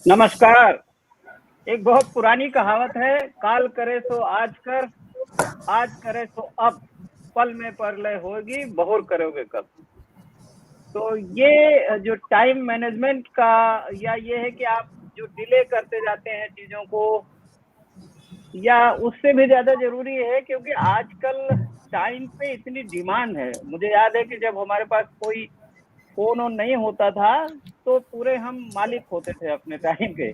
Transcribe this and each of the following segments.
नमस्कार। एक बहुत पुरानी कहावत है, काल करे सो आज कर, आज करे सो अब, पल में परलय होगी, बहुर करोगे कब। तो ये जो टाइम मैनेजमेंट का या ये है कि आप जो डिले करते जाते हैं चीजों को, या उससे भी ज्यादा जरूरी है क्योंकि आजकल टाइम पे इतनी डिमांड है। मुझे याद है कि जब हमारे पास कोई फोन ऑन नहीं होता था तो पूरे हम मालिक होते थे अपने टाइम के,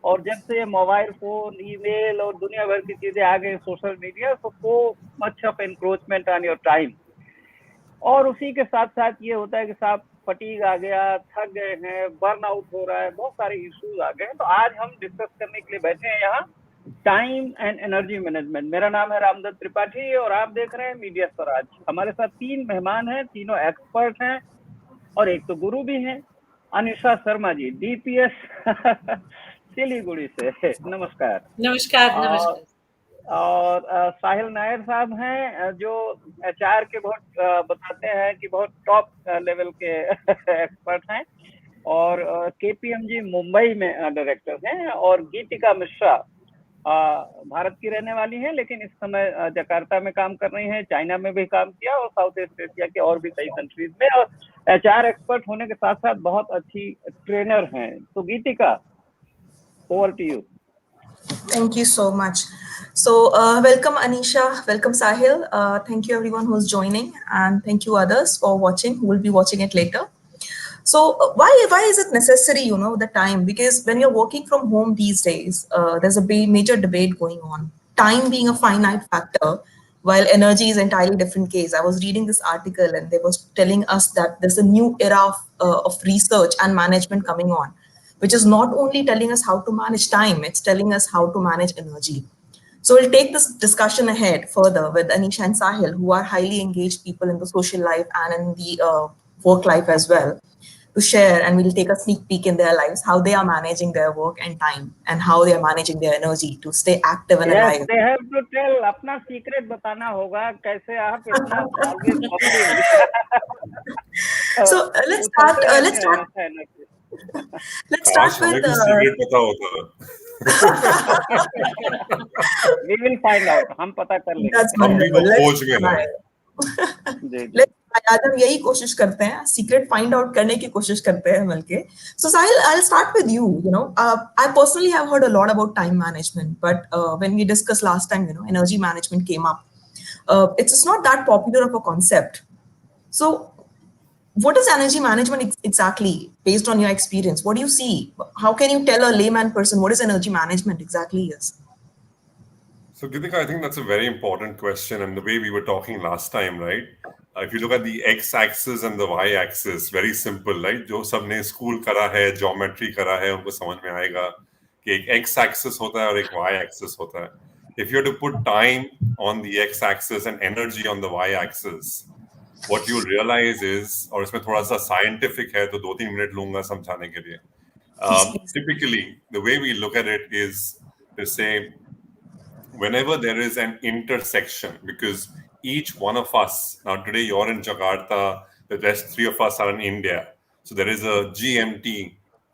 और जब से ये मोबाइल फोन, ईमेल और दुनिया भर की चीजें आ गई, social media, so much of encroachment on your time. और उसी के साथ साथ ये होता है कि साहब फटीग आ गया, थक गए हैं, बर्न आउट हो रहा है, बहुत सारे इश्यूज आ गए हैं। तो आज हम डिस्कस करने के लिए बैठे हैं यहाँ टाइम एंड एनर्जी मैनेजमेंट। मेरा नाम है रामदत्त त्रिपाठी और आप देख रहे हैं मीडिया स्वराज। हमारे साथ 3 मेहमान हैं, तीनों एक्सपर्ट हैं और एक तो गुरु भी हैं। अनिशा शर्मा जी, डीपीएस सिलीगुड़ी से, नमस्कार। नमस्कार। नमस्कार। और साहिल नायर साहब हैं जो एचआर के बहुत बताते हैं कि बहुत टॉप लेवल के एक्सपर्ट हैं, और केपीएमजी मुंबई में डायरेक्टर हैं। और गीतिका मिश्रा भारत की रहने वाली हैं, लेकिन इस समय जकार्ता में काम कर रही हैं, चाइना में भी काम किया और साउथ ईस्ट एशिया के और भी कई कंट्रीज में, और एचआर एक्सपर्ट होने के साथ साथ बहुत अच्छी ट्रेनर हैं। तो Geetika, over to you. Thank you so much. So welcome Anisha, welcome Sahil. Thank you everyone who's joining, and thank you others for watching who will be watching it later. So why is it necessary, the time? Because when you're working from home these days, there's a major debate going on. Time being a finite factor, while energy is entirely different case. I was reading this article and they was telling us that there's a new era of research and management coming on, which is not only telling us how to manage time, it's telling us how to manage energy. So we'll take this discussion ahead further with Anisha and Sahil, who are highly engaged people in the social life and in the work life as well, to share, and we'll take a sneak peek in their lives, how they are managing their work and time, and how they are managing their energy to stay active and alive. They have to tell, अपना secret बताना होगा, कैसे आप इतना always opting. So let's start with we will find out. हम पता कर लेंगे। आज हम यही कोशिश करते हैं, सीक्रेट फाइंड आउट करने की कोशिश करते हैं मिलके। So Sahil, I'll start with you. I personally have heard a lot about time management, but when we discussed last time, energy management came up. It's not that popular of a concept. So what is energy management exactly, based on your experience? What do you see? How can you tell a layman person what is energy management exactly is? So Gitika, I think that's a very important question, and the way we were talking last time, right? If you look at the x-axis and the y-axis, very simple, right? जो सबने school करा है, geometry करा है, उनको समझ में आएगा कि एक x-axis होता है और एक y-axis होता है. If you have to put time on the x-axis and energy on the y-axis, what you realize is, और इसमें थोड़ा सा scientific है, तो 2-3 मिनट लूंगा समझाने के लिए. Typically, the way we look at it is to say, whenever there is an intersection, because each one of us, now today you're in Jakarta, the rest 3 of us are in India, so there is a GMT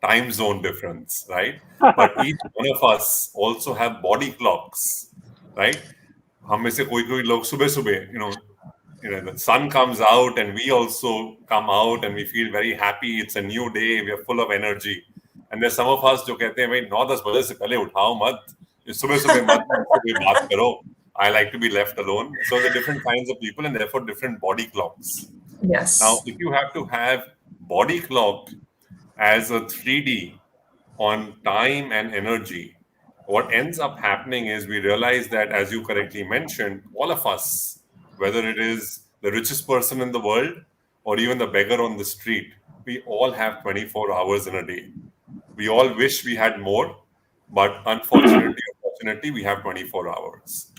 time zone difference, right? But each one of us also have body clocks, right? हम में से कोई लोग सुबह the sun comes out and we also come out and we feel very happy, it's a new day, we are full of energy. And there's some of us जो कहते हैं भाई 9-10 बजे से पहले उठाओ मत, सुबह मत बात करो, I like to be left alone. So there are different kinds of people and therefore different body clocks. Yes. Now, if you have to have body clock as a 3D on time and energy, what ends up happening is we realize that, as you correctly mentioned, all of us, whether it is the richest person in the world or even the beggar on the street, we all have 24 hours in a day. We all wish we had more, but unfortunately, we have 24 hours.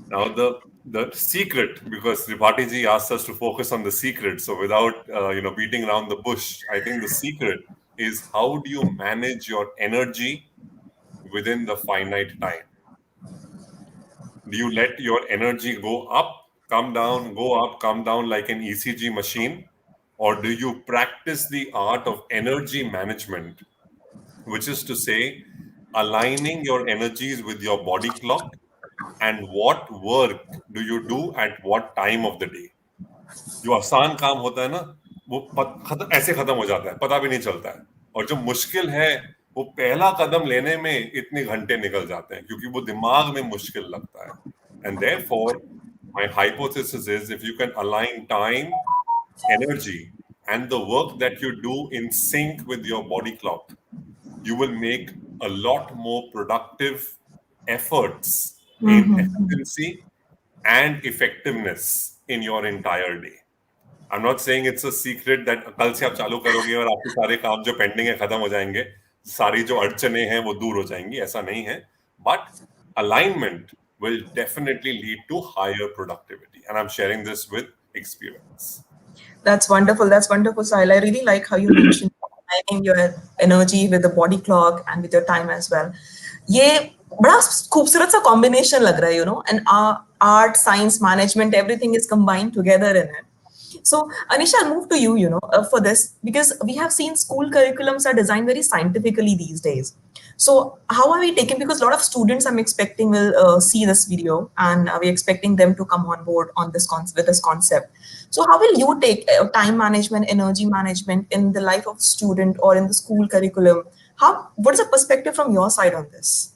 Now, the secret, because Tripathi ji asked us to focus on the secret, so without beating around the bush, I think the secret is how do you manage your energy within the finite time? Do you let your energy go up, come down, go up, come down like an ECG machine? or do you practice the art of energy management, which is to say aligning your energies with your body clock and what work do you do at what time of the day? जो आसान काम होता है ना, वो ऐसे खत्म हो जाता है, पता भी नहीं चलता है। और जो मुश्किल है, वो पहला कदम लेने में इतने घंटे निकल जाते हैं क्योंकि वो दिमाग में मुश्किल लगता है। And therefore, my hypothesis is if you can align time, energy, and the work that you do in sync with your body clock, you will make a lot more productive efforts in efficiency and effectiveness in your entire day. I'm not saying it's a secret that कल से आप चालू करोगे और आपके सारे काम जो पेंडिंग है खत्म हो जाएंगे, सारी जो अड़चने हैं वो दूर हो जाएंगी, ऐसा नहीं है. But alignment will definitely lead to higher productivity, and I'm sharing this with experience. That's wonderful. That's wonderful, Sahil. I really like how you mentioned aligning your energy with the body clock and with your time as well. ये बड़ा खूबसूरत सा combination लग रहा है, you know, and art, science, management, everything is combined together in it. So, Anisha, I'll move to you, for this, because we have seen school curriculums are designed very scientifically these days. So, how are we taking, because a lot of students I'm expecting will see this video and we're expecting them to come on board on this with this concept. So, how will you take time management, energy management in the life of a student or in the school curriculum? What is the perspective from your side on this?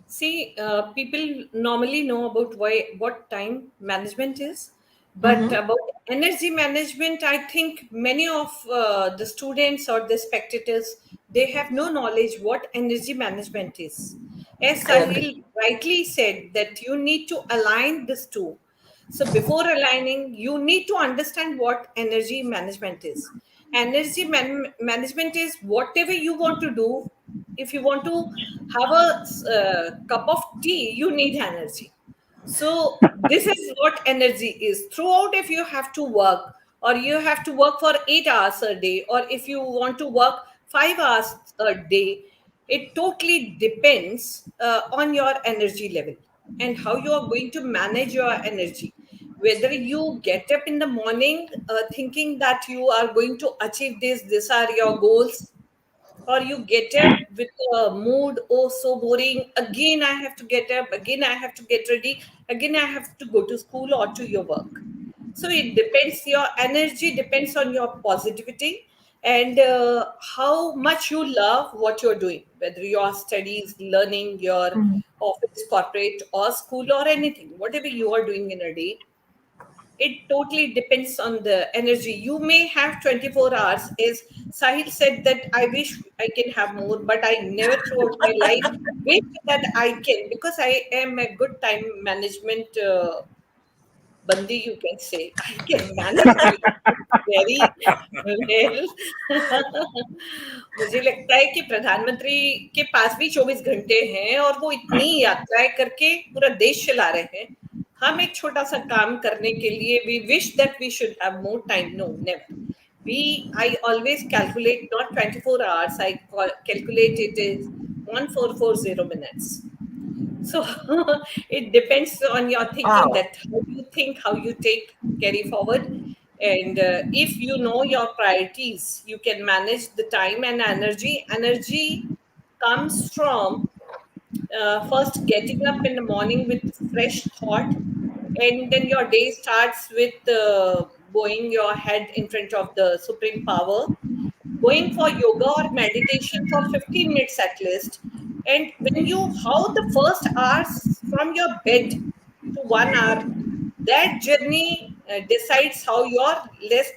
See, people normally know about what time management is. But about energy management, I think many of the students or the spectators, they have no knowledge what energy management is. As Sahil rightly said, that you need to align these two. So before aligning, you need to understand what energy management is. Energy management is whatever you want to do. If you want to have a cup of tea, you need energy. So this is what energy is. Throughout, if you have to work or you have to work for 8 hours a day, or if you want to work 5 hours a day, it totally depends on your energy level and how you are going to manage your energy. Whether you get up in the morning thinking that you are going to achieve this, these are your goals, or you get up with a mood, oh, so boring, again I have to get up, again I have to get ready, again I have to go to school or to your work. So it depends, your energy depends on your positivity and how much you love what you're doing, whether your studies, learning, your office, corporate or school or anything, whatever you are doing in a day. It totally depends on the energy. You may have 24 hours. As Sahil said that I wish I can have more, but I never throughout my life wish that I can, because I am a good time management bandi, you can say. I can manage my very well. मुझे लगता है कि प्रधानमंत्री के पास भी 24 घंटे हैं और वो इतनी यात्राएं करके पूरा देश चला रहे हैं. हम एक छोटा सा काम करने के लिए we wish that we should have more time. No, never. I always calculate not 24 hours. I calculate it is 1440 minutes. So it depends on your thinking, that how you think, how you carry forward. And if you know your priorities, you can manage the time and energy. Energy comes from first getting up in the morning with fresh thought, and then your day starts with bowing your head in front of the supreme power, going for yoga or meditation for 15 minutes at least. And when you, how the first hours from your bed to 1 hour, that journey decides how your rest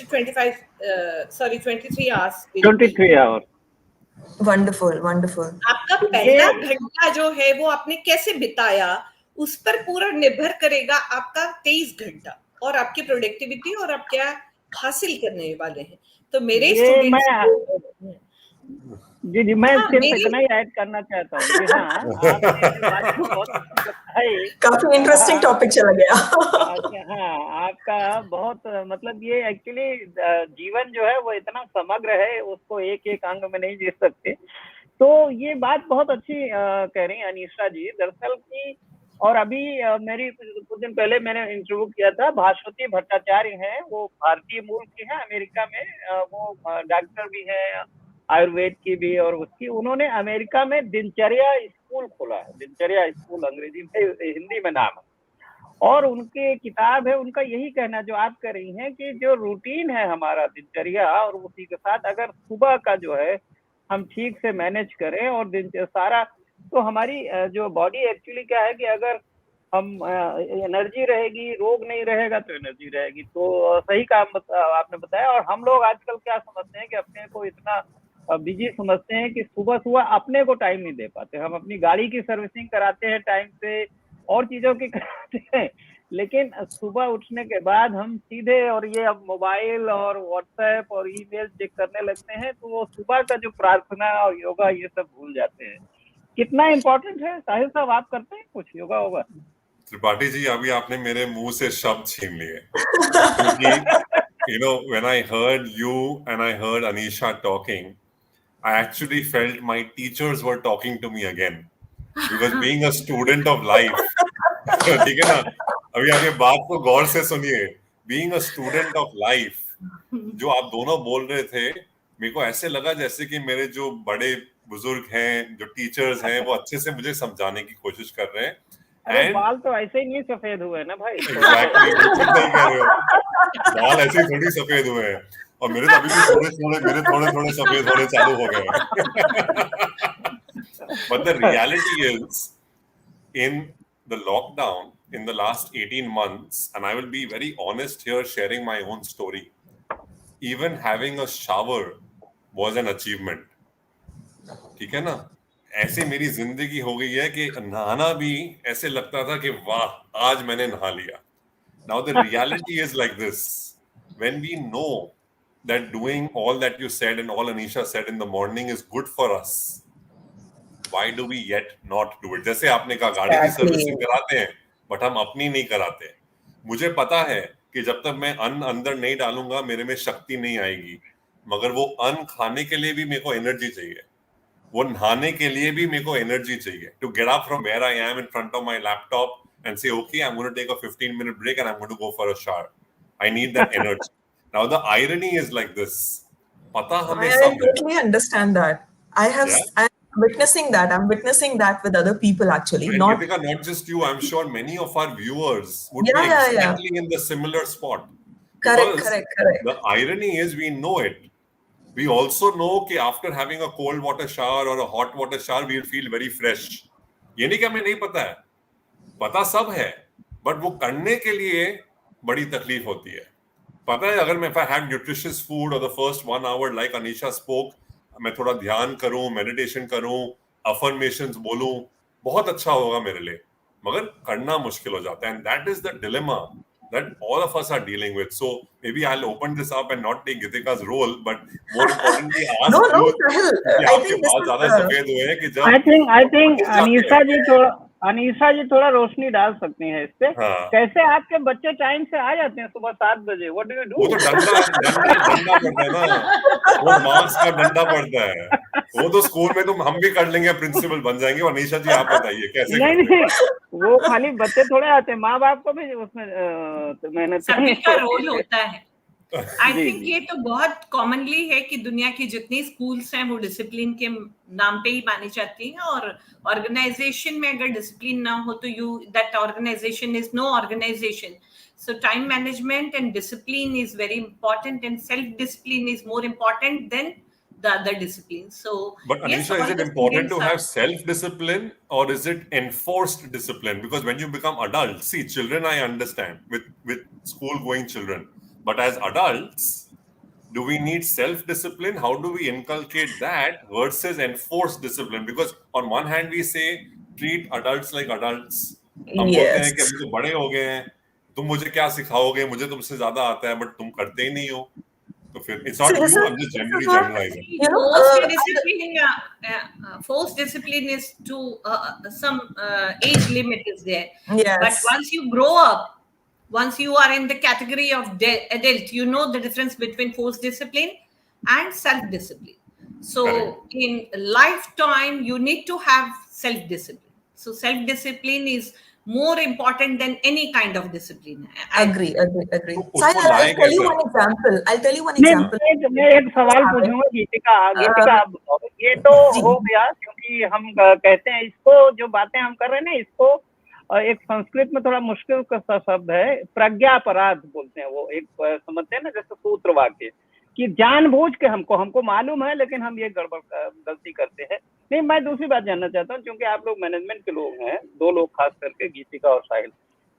23 hours will be. 23 hours. Wonderful, wonderful. आपका पहला घंटा जो है वो आपने कैसे बिताया, उस पर पूरा निर्भर करेगा आपका 23 घंटा और आपकी प्रोडक्टिविटी और आप क्या हासिल करने वाले हैं. तो मेरे स्टूडेंट्स जी मैं सिर्फ इतना ही ऐड करना चाहता हूँ कि हाँ, आपने बात बहुत बताई, काफी इंटरेस्टिंग टॉपिक चला गया. हाँ, आपका बहुत, मतलब ये एक्चुअली जीवन जो है वो इतना समग्र है, उसको एक एक अंग में नहीं जी सकते. तो ये बात बहुत अच्छी कह रही हैं अनीशा जी. दरअसल की और अभी मेरी कुछ दिन पहले मैंने इंटरव्यू किया था, भास्वती भट्टाचार्य हैं, वो भारतीय मूल की हैं, अमेरिका में वो डॉक्टर भी हैं, आयुर्वेद की भी, और उसकी उन्होंने अमेरिका में दिनचर्या स्कूल खोला है, दिनचर्या स्कूल, अंग्रेजी में, हिंदी में नाम है। और उनकी किताब है, उनका यही कहना जो आप कह रही हैं कि जो रूटीन है हमारा दिनचर्या, और उसी के साथ अगर सुबह का जो है हम ठीक से मैनेज करें और दिनचर्या सारा, तो हमारी जो बॉडी एक्चुअली क्या है कि अगर हम एनर्जी रहेगी, रोग नहीं रहेगा तो एनर्जी रहेगी। तो सही काम आपने बताया। और हम लोग आजकल क्या समझते हैं कि अपने को इतना बिजी समझते हैं कि सुबह सुबह अपने को टाइम नहीं दे पाते। हम अपनी गाड़ी की सर्विसिंग कराते हैं टाइम से, और चीजों की कराते हैं, लेकिन सुबह उठने के बाद हम सीधे और ये अब मोबाइल और व्हाट्सएप और ईमेल चेक करने लगते हैं, तो वो सुबह का जो प्रार्थना और योगा ये सब भूल जाते हैं। कितना इम्पोर्टेंट है। साहिल साहब, आप करते हैं कुछ योगा होगा? त्रिपाठी जी, अभी आपने मेरे मुंह से शब्द छीन लिए, क्योंकि when I heard you and I heard Anisha talking, I actually felt my teachers were talking to me again, because being a student of life, ठीक है ना, अभी आगे बात को गौर से सुनिए, being a student of life, जो आप दोनों बोल रहे थे, मेरे को ऐसे लगा जैसे कि मेरे जो बड़े बुजुर्ग हैं, जो टीचर्स हैं, वो अच्छे से मुझे समझाने की कोशिश कर रहे हैं। अरे बाल तो ऐसे ही नहीं सफेद हुए ना भाई। एग्जैक्टली, बिल्कुल सही कह रहे हो, बाल ऐसे ही थोड़ी सफेद हुए हैं, और मेरे तो अभी भी थोड़े थोड़े सफेद होने चालू हो गए। But the reality is, in the lockdown, in the last 18 months, and I will be very honest here, sharing my own story, even having a shower was an achievement. ठीक है ना, ऐसे मेरी जिंदगी हो गई है कि नहाना भी ऐसे लगता था कि वाह, आज मैंने नहा लिया। Now the reality is like this: when we know that doing all that you said and all Anisha said in the morning is good for us, why do we yet not do it? जैसे आपने कहा, गाड़ी की servicing कराते हैं, but हम अपनी नहीं कराते। मुझे पता है कि जब तक मैं अन्न अंदर नहीं डालूंगा मेरे में शक्ति नहीं आएगी, मगर वो अन्न खाने के लिए भी मेरे को एनर्जी चाहिए, वो नहाने के लिए भी मेरे को एनर्जी चाहिए, to get up from where I am in front of my laptop and say, okay, I'm going to take a 15-minute break and I'm going to go for a shower. I need that energy. Now the irony is like this. Pata hame I totally understand that. I'm witnessing that. I'm witnessing that with other people actually. And not just you. I'm sure many of our viewers would be exactly in the similar spot. Correct. The irony is we know it. We also know that after having a cold water shower or a hot water shower, we'll feel very fresh. ये नहीं कि हमें नहीं पता है, पता सब है, बट वो करने के लिए बड़ी तकलीफ होती है। पता है, अगर मैं हैव न्यूट्रिशियस फूड और the first 1 hour like Anisha spoke, मैं थोड़ा ध्यान करूं, मेडिटेशन करूं, अफर्मेशंस बोलूं, बहुत अच्छा होगा मेरे लिए, मगर करना मुश्किल हो जाता है। And that is the dilemma that all of us are dealing with. So maybe I'll open this up and not take Gitika's role, but more importantly ask you, कि आपके बाल ज्यादा सफेद हुए हैं कि जब I think अनीशा जी थोड़ा रोशनी डाल सकती हैं इस पे। कैसे आपके बच्चे टाइम से आ जाते हैं सुबह 7 बजे? What do you do? वो तो डंडा पड़ता है ना, वो मार्क्स का डंडा पड़ता है, वो तो स्कूल में तो हम भी कर लेंगे, प्रिंसिपल बन जाएंगे। अनीशा जी आप बताइए कैसे? नहीं, वो खाली बच्चे थोड़े आते हैं, माँ बाप को भी उसमें मेहनत सभी का रोल होता है। आई थिंक ये तो बहुत कॉमनली है कि दुनिया की जितनी स्कूल्स हैं वो डिसिप्लिन के नाम पे ही मानी जाती हैं, और ऑर्गेनाइजेशन में अगर डिसिप्लिन ना हो तो that organisation is no organisation. So time management and discipline is very important, and self-discipline is more important than the other disciplines. So, but Anisha, is it important to have self-discipline or is it enforced discipline? Because when you become adults, see, children I understand with school-going children, but as adults, do we need self-discipline? How do we inculcate that versus enforced discipline? Because on one hand we say treat adults like adults. हम बोलते हैं कि अभी तो बड़े हो गए हैं, तुम मुझे क्या सिखाओगे, मुझे तुमसे ज्यादा आता है, बट तुम करते ही नहीं हो, तो फिर it's not you, I'm just generally generalizing. Forced discipline is to some age limit is there. Yes. But once you grow up, once you are in the category of adult, you know the difference between forced discipline and self-discipline. So in lifetime, you need to have self-discipline. So self-discipline is more important than any kind of discipline. Agree. उसको Sahil, I'll लाएं tell you कैसे? one example. मैं एक सवाल पूछूंगा गीतिका आप बताओ। ये तो हो गया, क्योंकि हम कहते हैं इसको, जो बातें हम कर रहे हैं ना, इसको एक संस्कृत में थोड़ा मुश्किल का शब्द है, प्रज्ञा अपराध बोलते हैं। वो एक समझते हैं ना, जैसे सूत्र वाक्य कि जानबूझ के हमको मालूम है लेकिन हम ये गलती करते हैं। नहीं, मैं दूसरी बात जानना चाहता हूँ, क्योंकि आप लोग मैनेजमेंट के लोग हैं, 2 लोग खास करके, गीतिका और साहिल,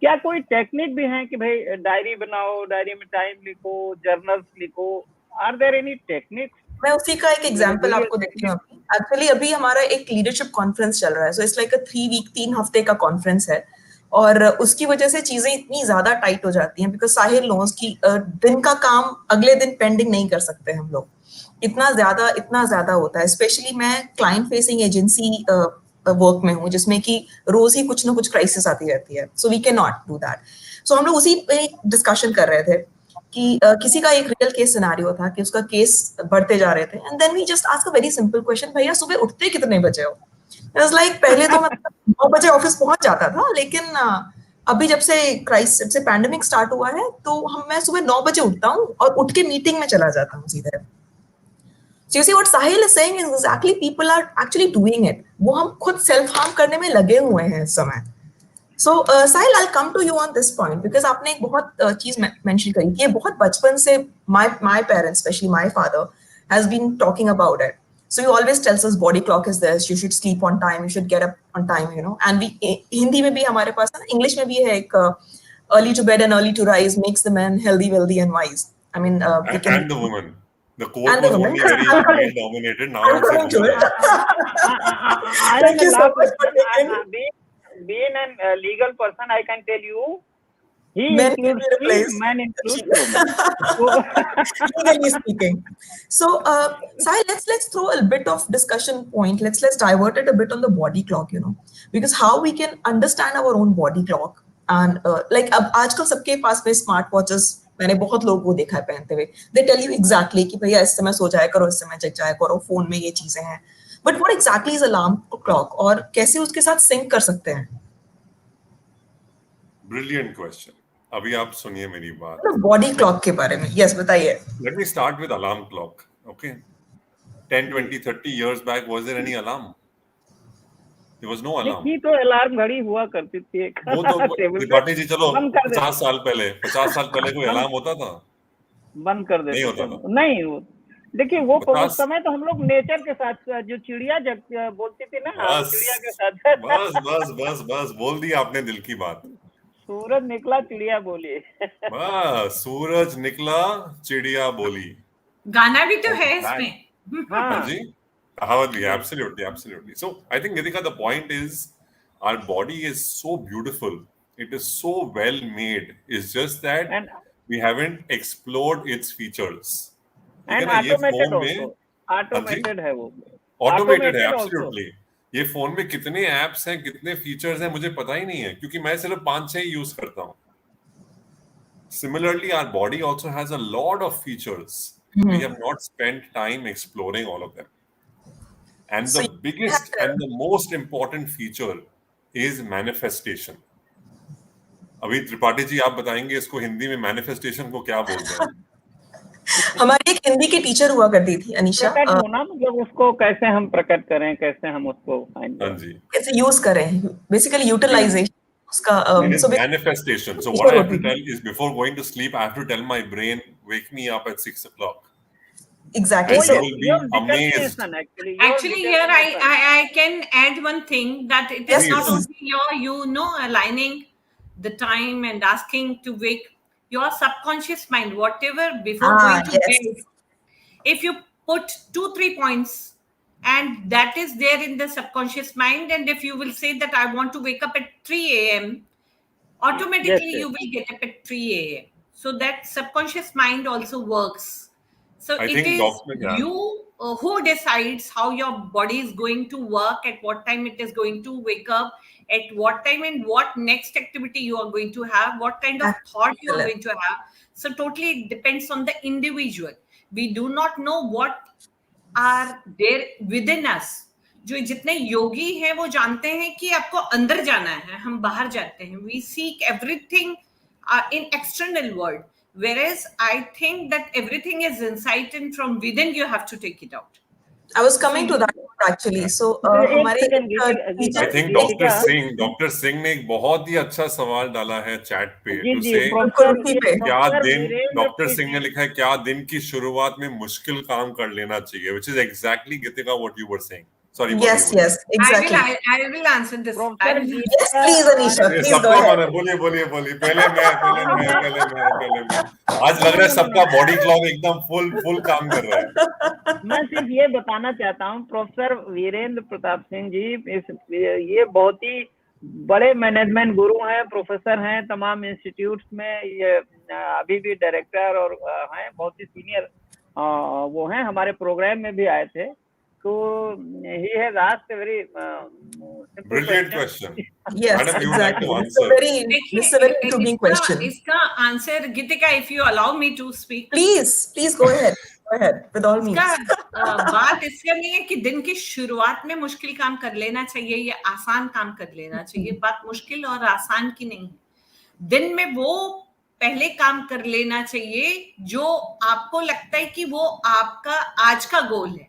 क्या कोई टेक्निक भी है कि भाई डायरी बनाओ, डायरी में टाइम लिखो, जर्नल्स लिखो? Are there any techniques? मैं उसी का एक एग्जांपल आपको देती हूँ। एक्चुअली अभी हमारा एक लीडरशिप कॉन्फ्रेंस चल रहा है, सो इट्स लाइक अ 3 हफ्ते का कॉन्फ्रेंस है, और उसकी वजह से चीजें इतनी ज्यादा टाइट हो जाती हैं, बिकॉज साहिल नोज की दिन का काम अगले दिन पेंडिंग नहीं कर सकते हम लोग, इतना ज्यादा होता है। स्पेशली मैं क्लाइंट फेसिंग एजेंसी वर्क में हूँ, जिसमें कि रोज ही कुछ ना कुछ क्राइसिस आती रहती है, so we can not do that. So हम लोग उसी पे डिस्कशन कर रहे थे कि किसी का एक रियल केस सिनेरियो था कि उसका केस बढ़ते जा रहे थे, and then we just ask a very simple question, भैया सुबह उठते कितने बजे हो? इट वाज लाइक, पहले तो मैं 9 बजे ऑफिस पहुंच जाता था, लेकिन अभी जब से पैंडेमिक स्टार्ट हुआ है, तो मैं सुबह 9 बजे उठता हूँ और उठ के मीटिंग में चला जाता हूँ सीधे। So you see what Sahil is saying is exactly people are actually doing it. वो हम खुद सेल्फ हार्म करने में लगे हुए हैं इस समय। So Sahil, I'll come to you on this point because आपने एक बहुत चीज मेंशन करी कि ये बहुत बचपन से my parents, especially my father, has been talking about it. So he always tells us body clock is this, you should sleep on time, you should get up on time, you know. And we Hindi में भी हमारे पास है, English में भी है एक early to bed and early to rise makes the man healthy, wealthy and wise. I mean, and the woman. The quote was only very male dominated. Now I'm coming to it. Thank you so much for taking. Being a legal person, I can tell you, he Men includes can be me, replaced. man includes woman. Legally speaking. So, Sahil, let's throw a bit of discussion point. Let's divert it a bit on the body clock, you know, because how we can understand our own body clock and like अब आजकल सबके पास में smart watches, मैंने बहुत लोगों को देखा है पहनते हुए, दे टेल यू एग्जैक्टली कि भैया इस समय सो जाया करो, इस समय जग जाया करो, फोन में ये चीजें हैं, but what exactly is alarm clock और कैसे उसके साथ सिंक कर सकते हैं? Brilliant question. अभी आप सुनिए मेरी बात। बॉडी क्लॉक के बारे में, यस बताइए। Let me start with alarm clock. Okay. 10, 20, 30 years back, was there any alarm? There was no alarm. देखिए तो अलार्म घड़ी हुआ करती थी एक। वो तो त्रिपाठी जी, चलो 50 साल पहले कोई अलार्म होता था? बंद कर देते नहीं होता थे। था। नहीं, देखिए वो 50 उस समय तो हम लोग नेचर के साथ, जो चिड़िया बोलती थी ना, चिड़िया के साथ बस बोल दी आपने दिल की बात। सूरज निकला चिड़िया बोली। बस सूरज निकला चिड़िया बोली, गाना भी तो है इसमें। हाँ जी, कहावत भी, absolutely. So I think, Nitika, the point is our body is so beautiful, it is so well made, it's just that we haven't explored its features. And automated also, automated है वो, automated है absolutely. ये phone में कितने apps हैं, कितने features हैं, मुझे पता ही नहीं है, क्योंकि मैं सिर्फ 5-6 यूज करता हूँ। Similarly, our body also has a lot of features. We have not spent time exploring all of them. And the biggest and the most important feature is manifestation. अभी त्रिपाठी जी आप बताएंगे इसको हिंदी में मैनिफेस्टेशन को क्या बोलते हैं? हमारी एक हिंदी की टीचर हुआ करती थी अनीशा। प्रकट होना मतलब उसको कैसे हम प्रकट करें, कैसे हम उसको फाइंड करें, कैसे यूज करें, बेसिकली यूटिलाइजेशन उसका। so manifestation. So what I have to tell is, before going to sleep, I have to tell my brain, wake me up at 6 o'clock. Exactly. And you will be amazed. Actually, here I can add one thing, that it is not only your aligning the time and asking to wake your subconscious mind, whatever before going to bed, if you put 2-3 points and that is there in the subconscious mind, and if you will say that I want to wake up at 3 a.m, automatically you will get up at 3 a.m. So that subconscious mind also works. So it is you who decides how your body is going to work, at what time it is going to wake up, at what time, and what next activity you are going to have, what kind of thought you are going to have. So totally it depends on the individual. We do not know what are there within us जो जितने योगी हैं वो जानते हैं कि आपको अंदर जाना है, हम बाहर जाते हैं. We seek everything in external world, whereas I think that everything is inside and from within you have to take it out. I was coming to that actually. So हमारे I think डॉक्टर सिंह ने एक बहुत ही अच्छा सवाल डाला है chat पे. क्या दिन, डॉक्टर सिंह ने लिखा है क्या दिन की शुरुआत में मुश्किल काम कर लेना चाहिए, which is exactly Gitika what you were saying. Sorry. Yes, exactly. I will answer this. Yes, please, Anisha. Please go ahead. बोलिए. पहले मैं. आज लग रहा है सबका बॉडी क्लॉक एकदम फुल काम कर रहा है. मैं सिर्फ ये बताना चाहता हूँ, प्रोफेसर वीरेंद्र प्रताप सिंह जी ये बहुत ही बड़े मैनेजमेंट गुरु हैं, प्रोफेसर हैं तमाम इंस्टीट्यूट्स में, ये अभी भी डायरेक्टर और हैं, बहुत ही सीनियर वो हैं, हमारे प्रोग्राम में भी आए थे. So he has asked a very brilliant question. Yes, Madam, exactly. Like it's a very intriguing question. इसका answer, Gitika, if you allow me to speak. Please go ahead. Go ahead with all means. बात इसका नहीं है कि दिन की शुरुआत में मुश्किल काम कर लेना चाहिए या आसान काम कर लेना चाहिए. बात मुश्किल और आसान की नहीं है. दिन में वो पहले काम कर लेना चाहिए जो आपको लगता है कि वो आपका आज का गोल है.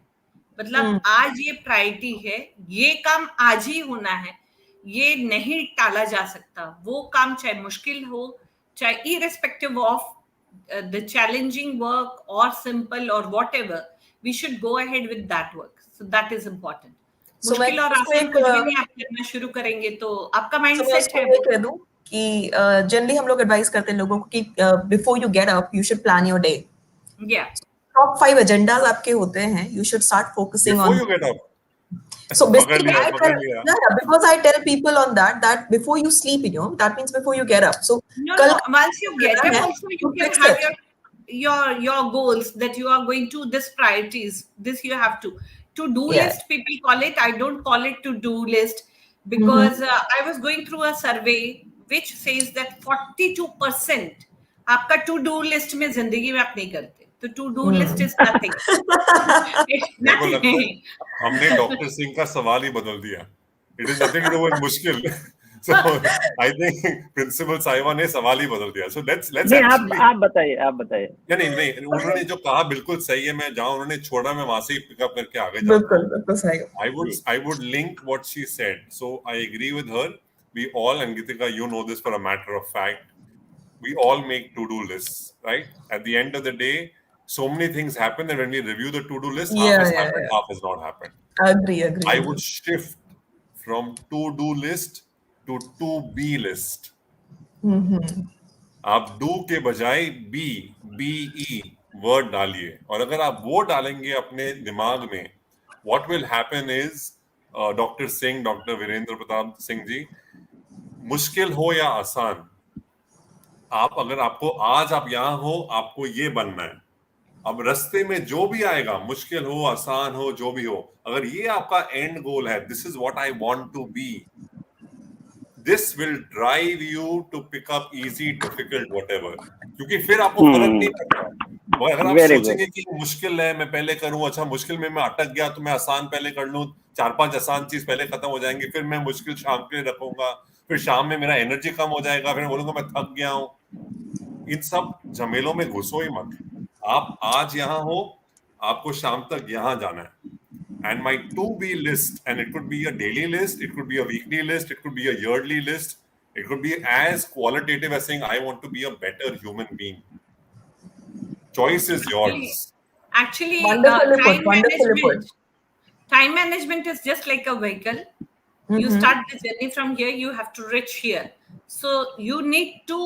मतलब आज ये प्रायोरिटी है, ये काम आज ही होना है, ये नहीं टाला जा सकता. वो काम चाहे मुश्किल हो, चाहे irrespective of the challenging work or simple or whatever, we should go ahead with that work. So that is important. मुश्किल और आसान कुछ भी नहीं आप करना शुरू करेंगे तो आपका माइंडसेट है. कह दूं कि जनरली हम लोग एडवाइस करते हैं लोगों को कि before you get up you should plan your day. Top 5 agendas आपके होते हैं. You should start focusing before on. You get up. So basically, because I tell people on that before you sleep, that means before you get up. So once you get up, also you can have your goals that you are going to this priorities. This you have to-do list. People call it. I don't call it to-do list because I was going through a survey which says that 42% आपका to-do list में जिंदगी में आप नहीं करते. तो to do list is nothing. हमने doctor Singh का सवाल ही बदल दिया. It is nothing to do with मुश्किल. सो आई थिंक प्रिंसिपल साहिबा ने सवाल ही बदल दिया. सो लेट्स आप बताइए. नहीं उन्होंने जो कहा बिल्कुल सही है. मैं जहां उन्होंने छोड़ा मैं वहां से ही पिकअप करके आगे बिल्कुल सही. I would link what she said. So I agree with her. We all, and Gitika, you know this for a matter of fact, we all make to-do lists, right? At the end of the day, so many things happen that when we review the to-do list, half has happened, half has not happened. Agree. I would shift from to-do list to to-be list. आप do के बजाय be word डालिए. और अगर आप वो डालेंगे अपने दिमाग में, what will happen is, Dr. Singh, Dr. Virendra Pratap Singh जी, मुश्किल हो या आसान, अगर आपको आज आप यहाँ हो, आपको ये बनना है. अब रास्ते में जो भी आएगा, मुश्किल हो, आसान हो, जो भी हो, अगर ये आपका एंड गोल है, this is what I want to be, this will drive you to pick up easy, difficult, whatever. क्योंकि फिर आपको फर्क नहीं पड़ता. अगर आप सोचेंगे कि मुश्किल है, मैं पहले करूं, अच्छा मुश्किल में मैं अटक गया तो मैं आसान पहले कर लूं, 4-5 आसान चीज पहले खत्म हो जाएंगे, फिर मैं मुश्किल शाम के लिए रखूंगा, फिर शाम में मेरा एनर्जी कम हो जाएगा, फिर बोलूंगा मैं थक गया हूं. इन सब झमेलों में घुसो ही मत. आप आज यहाँ हो, आपको शाम तक यहाँ जाना है. And my to-be list, and it could be a daily list, it could be a weekly list, it could be a yearly list, it could be as qualitative as saying I want to be a better human being. Choice is yours. Actually, time management is just like a vehicle. You start the journey from here, you have to reach here. So you need to,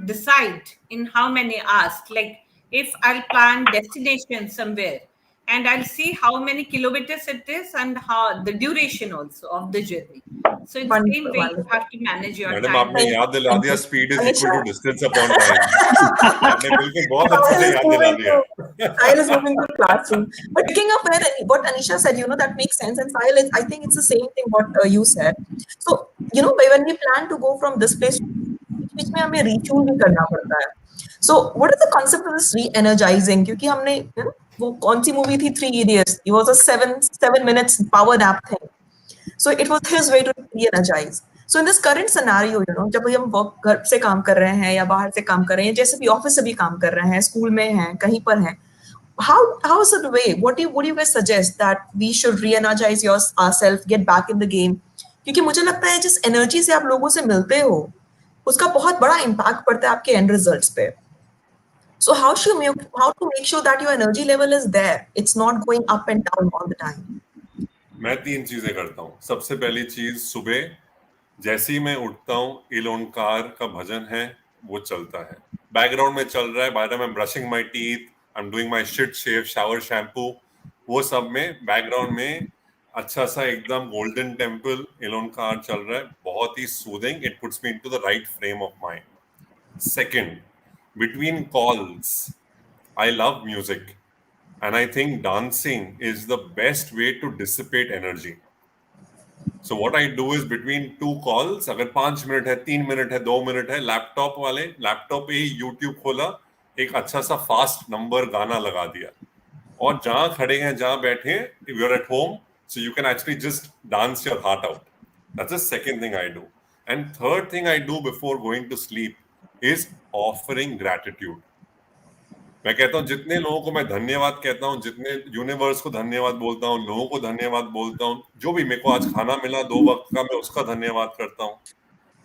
decide in how many hours. Like, if I'll plan destination somewhere and I'll see how many kilometers it is and how the duration also of the journey. So in the same way, you have to manage your time. Madam, आपने याद दिला दिया, speed is equal to distance upon time. आपने बिल्कुल बहुत अच्छे से याद दिला दिया. Sahil is moving to the classroom. But picking up what Anisha said, that makes sense. And Sahil, I think it's the same thing what you said. So, when we plan to go from this place, which में हमें refuel भी करना पड़ता है. So, what is the concept of this re-energizing? क्योंकि हमने वो कौन सी मूवी थी, 3 Idiots, it was a 7 minutes power nap thing. So it was his way to re-energize. So in this current scenario, जब भी हम वर्क घर से काम कर रहे हैं या बाहर से काम कर रहे हैं, जैसे भी ऑफिस से भी काम कर रहे हैं, स्कूल में हैं, कहीं पर हैं, how is it the way? What do you guys suggest that we should re-energize ourselves, get back in the game? क्योंकि मुझे लगता है जिस एनर्जी से आप लोगों से मिलते हो, उसका बहुत बड़ा इम्पैक्ट पड़ता है आपके एंड रिजल्ट्स पे. So how to make sure that your energy level is there? It's not going up and down all the time. मैं 3 चीजें करता हूँ. सबसे पहली चीज, सुबह जैसे ही मैं उठता हूँ, इल ओंकार का भजन है, वो चलता है, बैकग्राउंड में चल रहा है. By the time I am brushing my teeth, I am doing my shit shave, shower, shampoo, वो सब में बैकग्राउंड में अच्छा सा एकदम गोल्डन टेम्पल इल ओंकार चल रहा है. बहुत ही soothing. It puts me into the right frame of mind. Second, between calls, I love music, and I think dancing is the best way to dissipate energy. So what I do is between 2 calls, अगर 5 minute है, 3 minute है, 2 minute है, laptop पे ही YouTube खोला, एक अच्छा सा fast number गाना लगा दिया, और जहां खड़े हैं, जहां बैठे हैं, if you're at home, so you can actually just dance your heart out. That's the second thing I do. And third thing I do before going to sleep is offering gratitude. मैं कहता हूँ जितने लोगों को मैं धन्यवाद कहता हूँ, जितने यूनिवर्स को धन्यवाद बोलता हूँ, लोगों को धन्यवाद बोलता हूँ, जो भी मेरे को आज खाना मिला 2 वक्त का, मैं उसका धन्यवाद करता हूँ.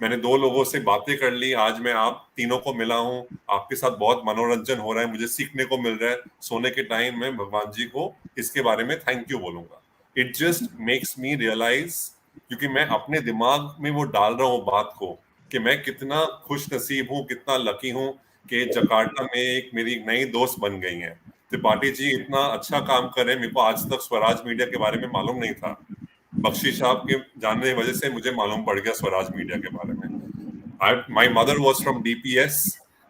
मैंने 2 लोगों से बातें कर ली, आज मैं आप तीनों को मिला हूँ, आपके साथ बहुत मनोरंजन हो रहा है, मुझे सीखने को मिल रहा है. सोने के टाइम में भगवान जी को इसके बारे में थैंक यू बोलूंगा. It just makes me realize, क्योंकि मैं अपने दिमाग में वो डाल रहा हूँ बात को, कि मैं कितना खुश नसीब हूँ, कितना लकी हूँ कि जकार्ता में एक मेरी नई दोस्त बन गई हैं. त्रिपाठी जी इतना अच्छा काम कर रहे हैं, मेरे को आज तक स्वराज मीडिया के बारे में मालूम नहीं था. बख्शी साहब के जानने की वजह से मुझे मालूम पड़ गया स्वराज मीडिया के बारे में. My mother was from DPS.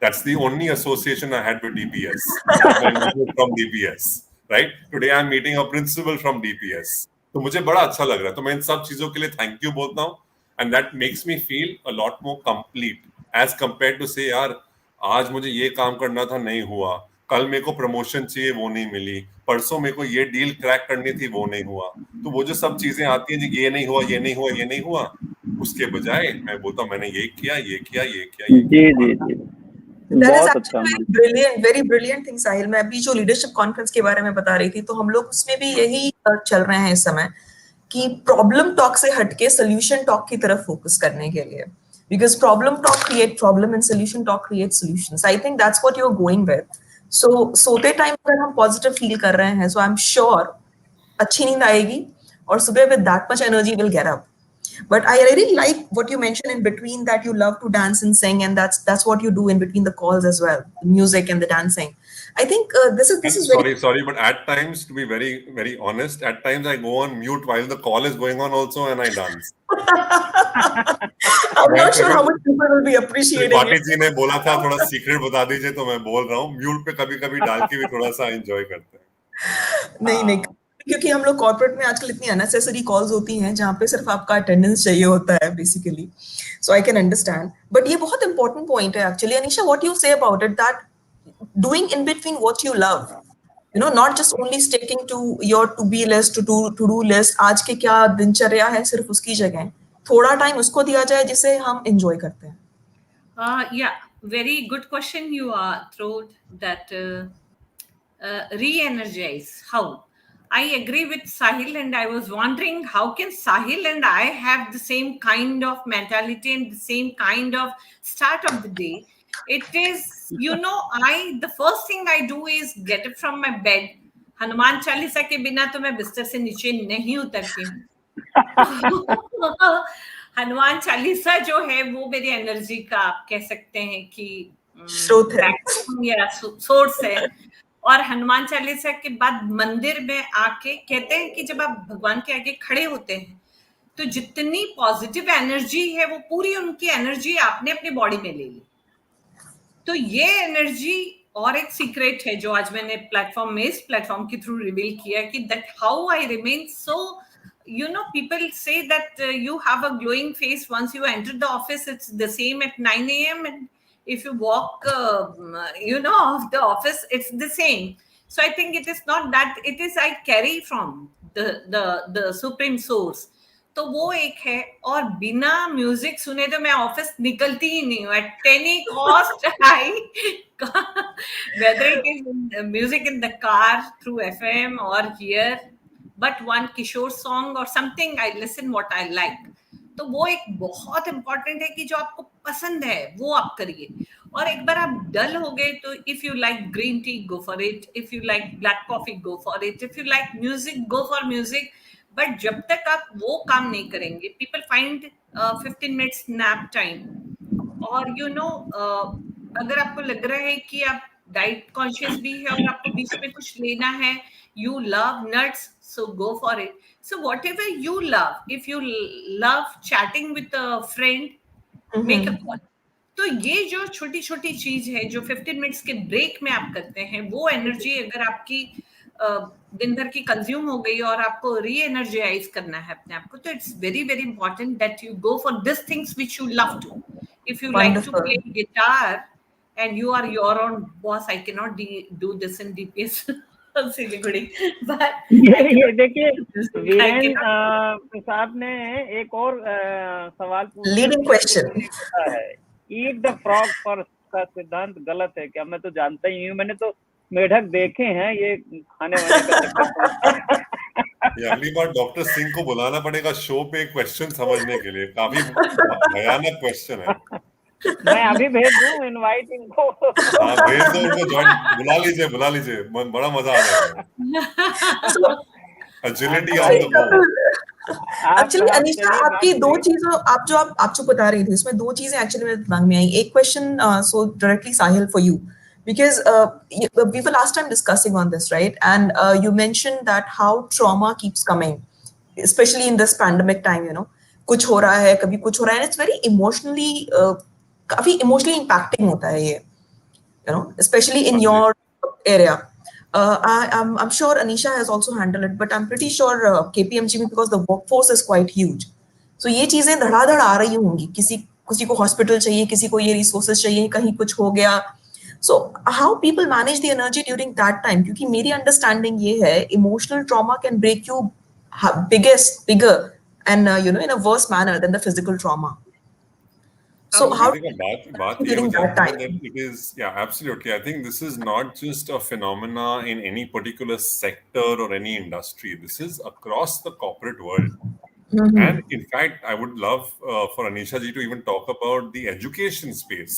That's the only association I had with DPS. My mother was from DPS. Right? Today I'm meeting a principal from DPS. तो मुझे बड़ा अच्छा लग रहा है. तो मैं इन सब चीजों के लिए थैंक यू बोलता हूँ. And that makes me feel a lot more complete as compared to say, यार आज मुझे ये काम करना था, नहीं हुआ, कल मेरे को प्रमोशन चाहिए, वो नहीं मिली, परसों मेरे को ये डील क्रैक करनी थी, वो नहीं हुआ. तो वो जो सब चीजें आती हैं जी, ये नहीं हुआ, ये नहीं हुआ, ये नहीं हुआ, उसके बजाय मैं बोलता हूँ मैंने ये किया, ये किया, ये किया, ये किया. जी. That is बहुत actually अच्छा. very brilliant thing, साहिल. मैं अभी जो लीडरशिप कॉन्फ्रेंस के बारे में बता रही थी, तो हम लोग उसमें भी यही चल रहे हैं इस समय, कि प्रॉब्लम टॉक से हटके सोल्यूशन टॉक की तरफ फोकस करने के लिए, because problem talk create problem and solution talk create solutions. I think that's what you're going with. So सोते टाइम अगर हम पॉजिटिव फील कर रहे हैं, so I'm sure अच्छी नींद आएगी, और सुबह with that much energy will get up. But I really like what you mentioned in between, that you love to dance and sing, and that's what you do in between the calls as well, the music and the dancing. I think this is very sorry, but at times, to be very, very honest, at times I go on mute while the call is going on also, and I dance. I'm not sure how much people will be appreciating Patil it. जी ने बोला था थोड़ा secret बता दीजिए, तो मैं बोल रहा हूँ, म्यूट पे कभी-कभी डाल के भी थोड़ा सा एंजॉय करते हैं. नहीं, क्योंकि हम लोग कॉर्पोरेट में आजकल इतनी अननेसेसरी कॉल्स होती हैं जहाँ पे सिर्फ आपका अटेंडेंस चाहिए होता है basically. So I can understand, but ये बहुत इंपॉर्टेंट पॉइंट है actually. Anisha, what you say about it, that doing in between what you love, not just only sticking to your to be list, to do list, आज के क्या दिनचर्या है, सिर्फ उसकी जगह थोड़ा टाइम उसको दिया जाए जिसे हम एंजॉय करते हैं. Yeah, very good question you throw that. Re-energize. How? I agree with Sahil, and I was wondering how can Sahil and I have the same kind of mentality and the same kind of start of the day. It is, the first thing I do is get up from my bed. Hanuman Chalisa के बिना तो मैं बिस्तर से नीचे नहीं उतरती हूँ. हनुमान चालीसा जो है वो मेरी एनर्जी का, आप कह सकते हैं कि स्रोत है या सोर्स है. और हनुमान चालीसा के बाद मंदिर में आके कहते हैं कि जब आप भगवान के आगे खड़े होते हैं तो जितनी पॉजिटिव एनर्जी है वो पूरी उनकी एनर्जी आपने अपनी बॉडी में ले ली. तो ये एनर्जी, और एक सीक्रेट है जो आज मैंने इस प्लेटफॉर्म के थ्रू रिवील किया कि that how I remain so, people say that you have a glowing face once you enter the office. It's the same at 9 a.m. and if you walk, of the office, it's the same. So I think it is not that, it is I carry from the supreme source. तो वो एक है. और बिना music सुने तो मैं office निकलती ही नहीं हूँ. At any cost, whether it is music in the car through FM or here, but one Kishore song or something, I listen what I like. तो वो एक बहुत इंपॉर्टेंट है कि जो आपको पसंद है वो आप करिए. और एक बार आप डल हो गए तो if you like green tea go for it, if you like black coffee go for it, if you like music go for music. But जब तक आप वो काम नहीं करेंगे, people find 15 minutes nap time. और अगर आपको लग रहा है कि आप डाइट कॉन्शियस भी है और आपको बीच में कुछ लेना है, you love nuts, so go for it. So whatever you love, if you love chatting with a friend, make a call. तो ये जो छोटी छोटी चीज है जो 15 मिनट्स के ब्रेक में आप करते हैं, वो एनर्जी अगर आपकी दिन भर की कंज्यूम हो गई और आपको री एनर्जाइज करना है अपने आप को, तो it's very very important that you go for this things which you love to. If you like to play guitar and you are your own boss, I cannot do this in DPS Siliguri. But ये देखिए वीरेन साहब ने एक और सवाल पूछा. Leading question है, eat the frog first का सिद्धांत गलत है क्या? मैं तो जानता ही हूँ, मैंने तो मेढक देखे हैं ये खाने वाने का चक्कर. अगली बार डॉक्टर सिंह को बुलाना पड़ेगा शो पे क्वेश्चन समझने के लिए. काफी भयानक क्वेश्चन है. मैं अभी भेज दूं इनवाइट इनको. हाँ, भेज दो उनको. ज्वाइन बुला लीजिए. बड़ा मजा आ जाएगा. Agility on the go. Actually Anisha, आपकी दो चीजों आप जो बता रही थी उसमें दो चीजें एक्चुअली मेरे दिमाग में आई. एक question so directly Sahil for you, because we were last time discussing on this, right? And you mentioned that how trauma keeps coming, especially in this pandemic time. कुछ हो रहा है, कभी कुछ हो रहा है, and it's very emotionally काफी emotionally impacting होता है ये, especially in your area. I'm sure Anisha has also handled it, but I'm pretty sure KPMG में, because the workforce is quite huge, so ये चीजें धड़ाधड़ आ रही होंगी. किसी को हॉस्पिटल चाहिए, किसी को ये रिसोर्सेज चाहिए, कहीं कुछ हो गया. So how people manage the energy during that time? क्योंकि मेरी understanding ये है, emotional trauma can break you bigger and in a worse manner than the physical trauma. So how during that time? It is, yeah, absolutely. I think this is not just a phenomena in any particular sector or any industry. This is across the corporate world. And in fact, I would love for Anisha ji to even talk about the education space,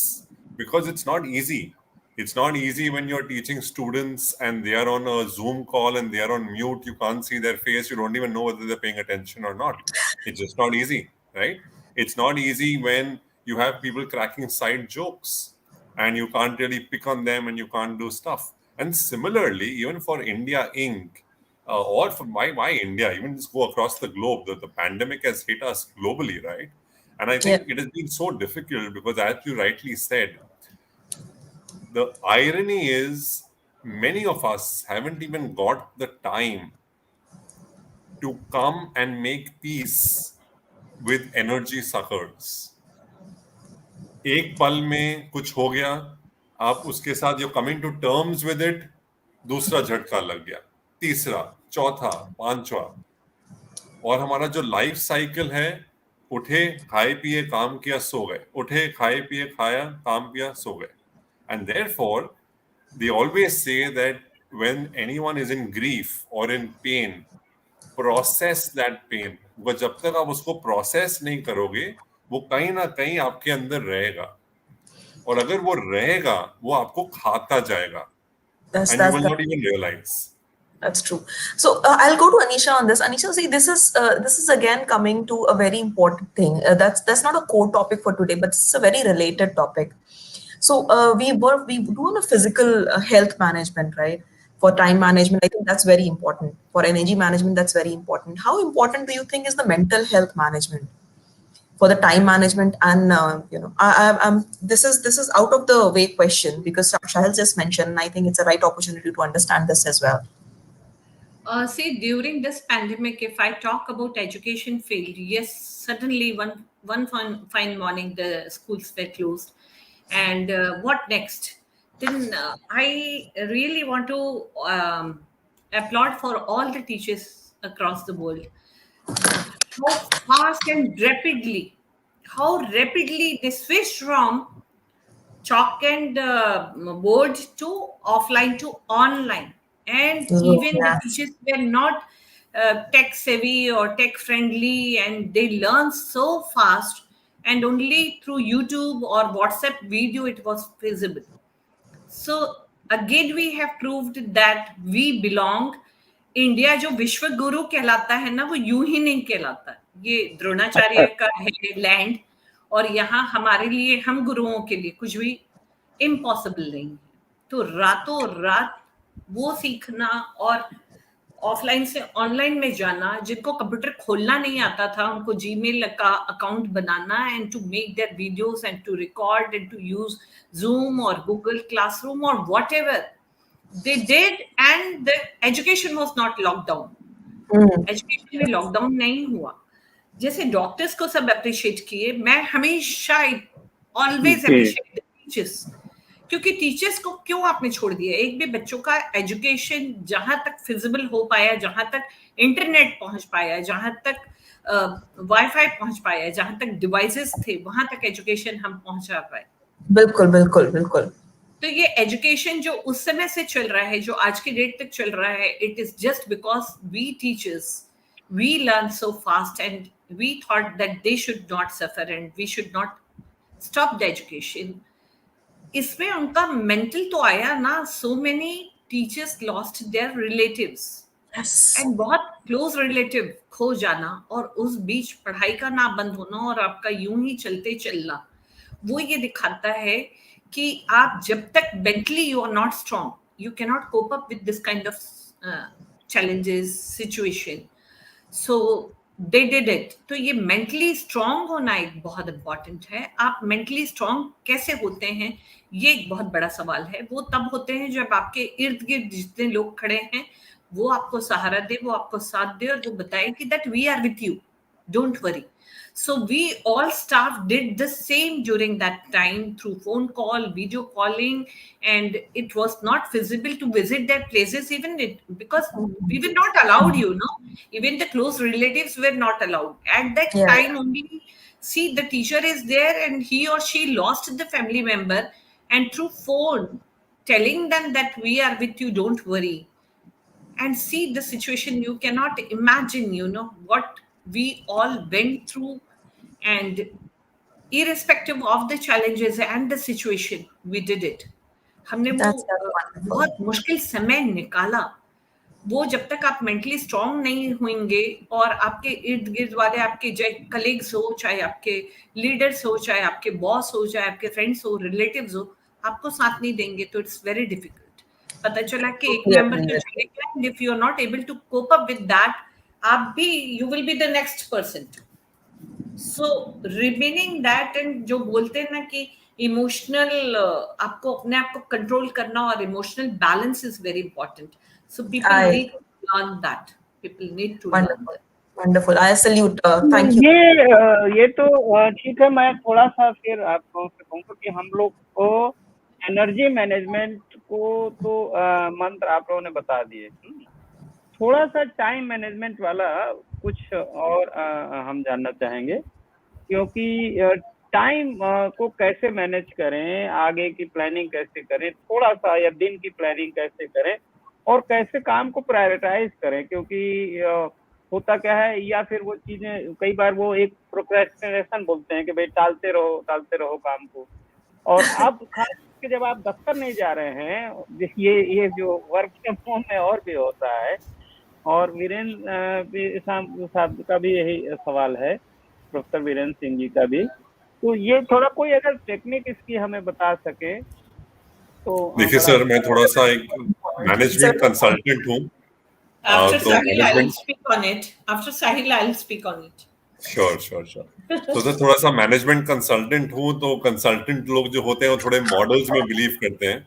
because it's not easy. It's not easy when you're teaching students and they are on a Zoom call and they are on mute. You can't see their face. You don't even know whether they're paying attention or not. It's just not easy, right? It's not easy when you have people cracking side jokes and you can't really pick on them and you can't do stuff. And similarly, even for India Inc., or for why India, even just go across the globe, the pandemic has hit us globally, right? And I think it has been so difficult because, as you rightly said, the irony is many of us haven't even got the time to come and make peace with energy suckers. एक पल में कुछ हो गया, आप उसके साथ you're coming to terms with it, दूसरा झटका लग गया, तीसरा, चौथा, पांचवा. और हमारा जो लाइफ साइकिल है, उठे खाए पिए काम किया सो गए, उठे खाए पिए खाया काम किया सो गए. And therefore, they always say that when anyone is in grief or in pain, process that pain. वो जब तक आप उसको process नहीं करोगे, वो कहीं ना कहीं आपके अंदर रहेगा. और अगर वो रहेगा, वो आपको खाता जाएगा. And you will not even realize. That's true. So I'll go to Anisha on this. Anisha, see, this is again coming to a very important thing. That's not a core topic for today, but it's a very related topic. So we do on a physical health management, right? For time management, I think that's very important. For energy management, that's very important. How important do you think is the mental health management for the time management? And this is out of the way question because Sahil just mentioned, and I think it's a right opportunity to understand this as well. See, during this pandemic, if I talk about education field, yes, suddenly one fine morning the schools were closed. And what next? then I really want to applaud for all the teachers across the world. How fast and rapidly, how rapidly they switched from chalk and board to offline to online. And even the Yes. teachers were not tech savvy or tech friendly, and they learn so fast, and only through YouTube or WhatsApp video it was feasible. So again we have proved that we belong. India जो विश्व गुरु कहलाता है ना, वो यूं ही नहीं कहलाता. ये द्रोणाचार्य का है लैंड, और यहाँ हमारे लिए, हम गुरुओं के लिए कुछ भी इम्पॉसिबल नहीं है. तो रातों रात वो सीखना और ऑफलाइन से ऑनलाइन में जाना, जिनको कंप्यूटर खोलना नहीं आता था उनको जीमेल का अकाउंट बनाना, and to make their videos and to record and to use Zoom or Google Classroom or whatever they did, and the education was not locked down. Education में लॉकडाउन नहीं हुआ. जैसे डॉक्टर्स को सब appreciate किए, मैं हमेशा ऑलवेज अप्रिशिएट टीचर्स, क्योंकि टीचर्स को क्यों आपने छोड़ दिया. एक भी बच्चों का एजुकेशन जहां तक फिजिबल हो पाया, जहां तक इंटरनेट पहुंच पाया, जहां तक वाईफाई पहुंच पाया, जहां तक डिवाइसेस थे, वहां तक एजुकेशन हम पहुंचा पाए. बिल्कुल बिल्कुल बिल्कुल. तो ये एजुकेशन जो उस समय से चल रहा है, जो आज की डेट तक चल रहा है, it is just because we teachers, we learn so fast and we thought that they should not suffer and we should not stop the education. इसमें उनका मेंटल तो आया ना. So many teachers lost their relatives, and बहुत close relative खो जाना, और उस बीच पढ़ाई का ना बंद होना और आपका यूं ही चलते चलना. वो ये दिखाता है कि आप जब तक mentally you are not strong, you can not cope up with this kind of challenges situation. So they did it. तो ये मेंटली स्ट्रांग होना एक बहुत इंपॉर्टेंट है. आप मेंटली स्ट्रांग कैसे होते हैं, ये एक बहुत बड़ा सवाल है. वो तब होते हैं जब आपके इर्द गिर्द जितने लोग खड़े हैं वो आपको सहारा दे, वो आपको साथ दे, और वो बताए कि that we are with you, don't worry. So we all staff did the same during that time through phone call, video calling, and it was not feasible to visit their places because we were not allowed, even the close relatives were not allowed. At that time only, see, the teacher is there and he or she lost the family member, and through phone telling them that we are with you, don't worry. And see the situation, you cannot imagine, what we all went through, and irrespective of the challenges and the situation, we did it. हमने वो बहुत मुश्किल समय निकाला. वो जब तक आप मेंटली स्ट्रांग नहीं होंगे और आपके इर्द गिर्द वाले, आपके कलीग्स हो, चाहे आपके लीडर्स हो, चाहे आपके बॉस हो, चाहे आपके फ्रेंड्स हो, रिलेटिव्स हो, आपको साथ नहीं देंगे, तो इट्स वेरी डिफिकल्ट. पता चला कि एक मेंबर तो चले गया, and if you are not able to cope up with that, आप भी, you will be the next person. So remaining that, and जो बोलते हैं ना कि इमोशनल, आपको अपने आप को कंट्रोल करना, और emotional balance is very important. So people need to learn that. People need to learn that. Wonderful, I salute. Thank you. ये तो ठीक है. मैं थोड़ा सा फिर आपको कहूँगा कि हम लोग को एनर्जी मैनेजमेंट को तो मंत्र आप लोगों ने बता दिए. थोड़ा सा टाइम मैनेजमेंट वाला कुछ और हम जानना चाहेंगे, क्योंकि टाइम को कैसे मैनेज करें, आगे की प्लानिंग कैसे करें, थोड़ा सा, या दिन की प्लानिंग कैसे करें, और कैसे काम को प्रायोरिटाइज करें. क्योंकि होता क्या है, या फिर वो चीजें कई बार वो एक प्रोक्रेस्टिनेशन बोलते हैं कि भाई टालते रहो काम को. और अब खास करके जब आप दफ्तर नहीं जा रहे हैं, ये जो वर्क फ्रॉम होम में और भी होता है. और वीरेंद्र साहब का भी यही सवाल है, प्रोफेसर वीरेंद्र सिंह जी का भी. तो ये थोड़ा कोई अगर टेक्निक इसकी हमें बता सके तो. देखिए सर, मैं थोड़ा सा एक मैनेजमेंट कंसल्टेंट हूँ. After Sahil, I'll speak on it. Sure. तो सर, थोड़ा सा मैनेजमेंट कंसल्टेंट हूँ. तो कंसल्टेंट लोग जो होते हैं वो थोड़े मॉडल्स में बिलीव करते हैं.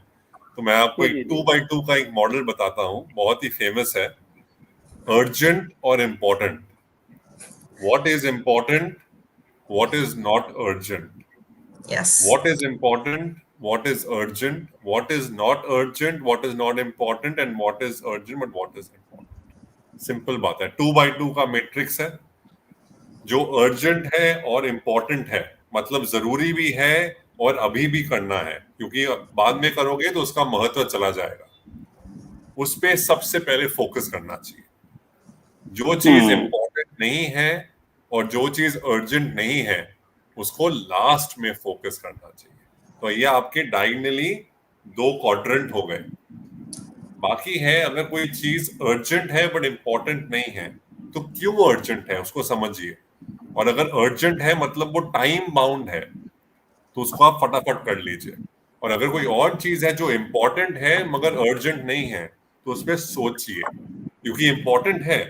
तो मैं आपको एक 2x2 का एक मॉडल बताता हूँ, बहुत ही फेमस है. अर्जेंट और important. What is important? What is not urgent? Yes. What is important? what is urgent, what is not urgent, what is not important, and what is urgent but what is important. Simple बात है, 2x2 का matrix है. जो urgent है और important है, मतलब जरूरी भी है और अभी भी करना है, क्योंकि बाद में करोगे तो उसका महत्व चला जाएगा, उस पे सबसे पहले फोकस करना चाहिए. जो चीज इम्पोर्टेंट नहीं है और जो चीज अर्जेंट नहीं है उसको लास्ट में फोकस करना चाहिए. तो ये आपके डायगोनली 2 क्वाड्रेंट हो गए. बाकी है, अगर कोई चीज अर्जेंट है बट इम्पोर्टेंट नहीं है तो क्यों अर्जेंट है उसको समझिए. और अगर अर्जेंट है मतलब वो टाइम बाउंड है तो उसको आप फटाफट कर लीजिए. और अगर कोई और चीज है जो इम्पोर्टेंट है मगर अर्जेंट नहीं है तो उस पर सोचिए, क्योंकि इम्पोर्टेंट है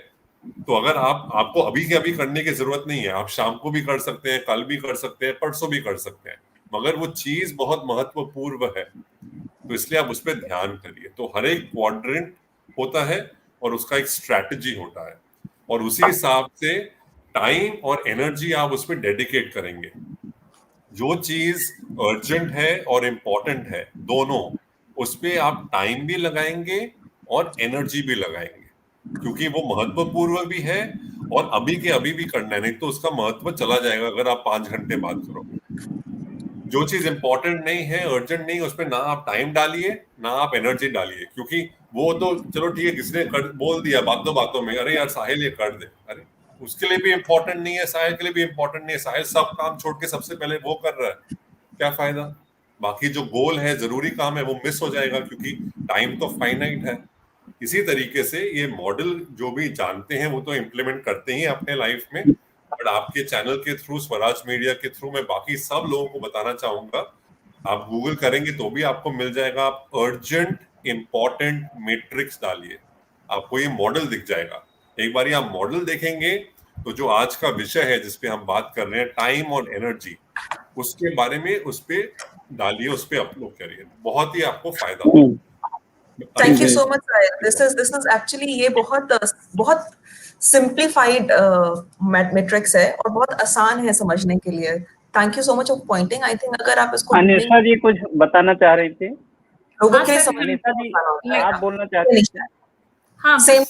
तो अगर आपको अभी के अभी करने की जरूरत नहीं है, आप शाम को भी कर सकते हैं, कल भी कर सकते हैं, परसों भी कर सकते हैं, मगर वो चीज बहुत महत्वपूर्ण है तो इसलिए आप उस पर ध्यान करिए. तो हर एक क्वाड्रेंट होता है और उसका एक स्ट्रैटेजी होता है और उसी हिसाब से टाइम और एनर्जी आप उस पर डेडिकेट करेंगे. जो चीज अर्जेंट है और इम्पोर्टेंट है दोनों, उस पर आप टाइम भी लगाएंगे और एनर्जी भी लगाएंगे, क्योंकि वो महत्वपूर्ण भी है और अभी के अभी भी करना है, नहीं तो उसका महत्व चला जाएगा अगर आप 5 घंटे बाद करोगे. जो चीज इंपॉर्टेंट नहीं है, अर्जेंट नहीं, उस पर ना आप टाइम डालिए ना आप एनर्जी डालिए, क्योंकि वो तो चलो ठीक है, किसने बोल दिया बातों बातों में, अरे यार साहिल ये कर दे, अरे उसके लिए भी इंपॉर्टेंट नहीं है, साहिल के लिए भी इंपॉर्टेंट नहीं है, साहिल सब काम छोड़ के सबसे पहले वो कर रहा है, क्या फायदा. बाकी जो गोल है, जरूरी काम है, वो मिस हो जाएगा क्योंकि टाइम तो फाइनाइट है. इसी तरीके से ये मॉडल जो भी जानते हैं वो तो इम्प्लीमेंट करते ही अपने लाइफ में, बट आपके चैनल के थ्रू, स्वराज मीडिया के थ्रू मैं बाकी सब लोगों को बताना चाहूंगा, आप गूगल करेंगे तो भी आपको मिल जाएगा, आप अर्जेंट इंपॉर्टेंट मैट्रिक्स डालिए, आपको ये मॉडल दिख जाएगा. एक बार आप मॉडल देखेंगे तो जो आज का विषय है जिसपे हम बात कर रहे हैं, टाइम और एनर्जी, उसके बारे में उस पे डालिए, उस पे अपलोड करिए, बहुत ही आपको फायदा होगा. Thank you so much Sahil. This is actually ये बहुत सिंप्लीफाइड मैट्रिक्स है और बहुत आसान है समझने के लिए. Thank you so much of pointing. I think अगर आप इसको अनिशा जी कुछ बताना चाह रही थी. लोगों के अनिशा जी आप बोलना चाहते थे. हाँ, सेम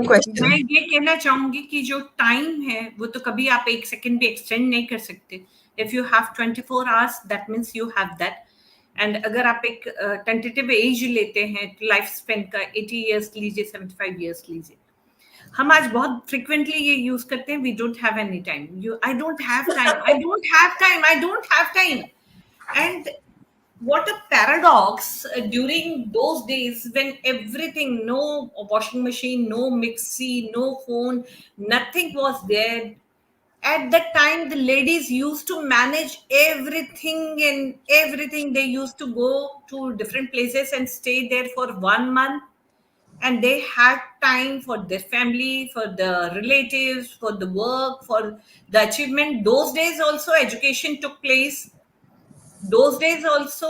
क्वेश्चन. मैं ये कहना चाहूंगी कि जो टाइम है वो तो कभी आप 1 सेकंड भी एक्सटेंड नहीं कर सकते. If you have 24 hours that means you have that. And अगर आप एक टेंटेटिव एज लेते हैं लाइफ स्पेन का, 80 इयर्स लीजिए, 75 इयर्स लीजिए, हम आज बहुत फ्रिक्वेंटली ये यूज करते हैं, we don't have any time, I don't have time, I don't have time, I don't have time. And what a paradox during those days when everything, no washing machine, no mixie, no phone, nothing was there. At that time the ladies used to manage everything, and everything they used to go to different places and stay there for 1 month, and they had time for their family, for the relatives, for the work, for the achievement. Those days also education took place. Those days also,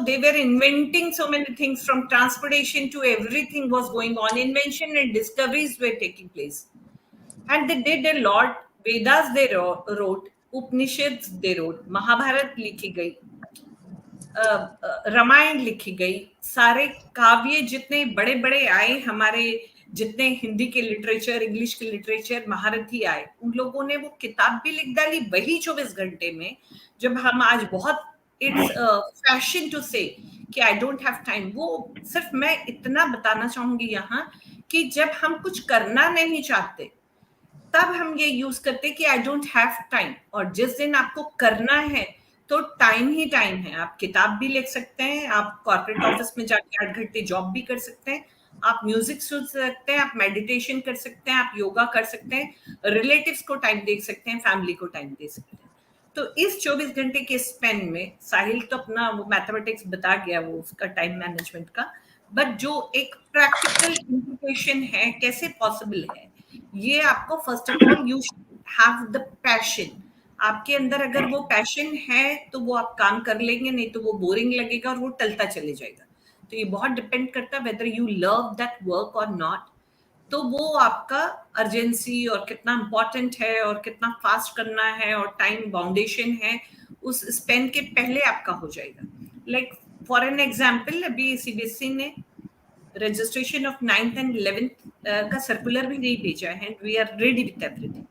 they were inventing so many things, from transportation to everything was going on. Invention and discoveries were taking place, and they did a lot. Vedas they wrote, Upanishads they wrote, Mahabharat likhi gayi, Ramayan लिखी गई, सारे काव्य जितने बड़े बड़े आए, हमारे जितने हिंदी के लिटरेचर, इंग्लिश के लिटरेचर, महारथी आए, उन लोगों ने वो किताब भी लिख डाली वही 24 घंटे में. जब हम आज बहुत इट्स फैशन टू से कि आई डोंट हैव टाइम, वो सिर्फ मैं इतना बताना चाहूंगी यहाँ कि जब हम कुछ करना नहीं चाहते तब हम ये यूज करते कि आई डोंट हैव टाइम, और जिस दिन आपको करना है तो टाइम ही टाइम है. आप किताब भी लिख सकते हैं, आप कॉर्पोरेट ऑफिस में जाके 8 घंटे जॉब भी कर सकते हैं, आप म्यूजिक सुन सकते हैं, आप मेडिटेशन कर सकते हैं, आप योगा कर सकते हैं, रिलेटिव्स को टाइम दे सकते हैं, फैमिली को टाइम दे सकते हैं. तो इस 24 घंटे के स्पेन में साहिल तो अपना वो मैथमेटिक्स बता गया, वो उसका टाइम मैनेजमेंट का, बट जो एक प्रैक्टिकल इंप्लीकेशन है, कैसे पॉसिबल है, ये आपको first of all you should have the passion. आपके अंदर अगर वो पैशन है तो वो आप काम कर लेंगे, नहीं तो वो बोरिंग लगेगा और वो टलता चले जाएगा. तो ये बहुत डिपेंड करता है whether you love that work और नॉट. तो वो आपका अर्जेंसी और कितना इंपॉर्टेंट है और कितना फास्ट करना है और टाइम बाउंडेशन है, उस स्पेन के पहले आपका हो जाएगा. लाइक फॉर एन एग्जाम्पल, अभी सीबीएसई ने registration of 9th and 11th का सर्कुलर भी नहीं भेजा है, and we are ready with everything.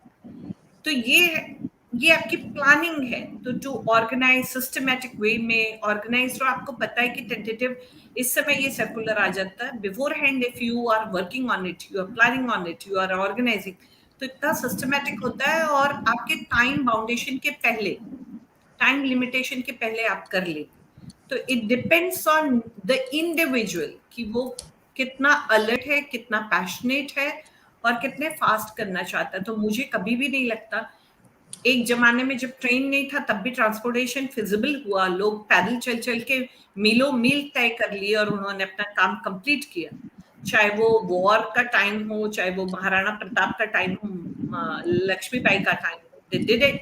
तो ये आपकी प्लानिंग है, तो टू ऑर्गेनाइज सिस्टमेटिक वे में ऑर्गेनाइज, तो आपको पता है कि टेंटेटिव इस समय ये सर्कुलर आ जाता है, beforehand if you are working on it, you are planning on it, you are organizing, तो इतना सिस्टमेटिक होता है, और आपके टाइम बाउंडेशन के पहले, टाइम लिमिटेशन के पहले आप कर लेते। तो it depends on the individual कि वो कितना अलर्ट है, कितना पैशनेट है, और कितने फास्ट करना चाहता है। तो मुझे कभी भी नहीं लगता, एक जमाने में जब ट्रेन नहीं था तब भी ट्रांसपोर्टेशन फिजिबल हुआ, लोग पैदल चल चल के मीलों मील तय कर लिए और उन्होंने अपना काम कंप्लीट किया, चाहे वो वॉर का टाइम हो, चाहे वो महाराणा प्रताप का टाइम हो, लक्ष्मीबाई का टाइम हो, दे did it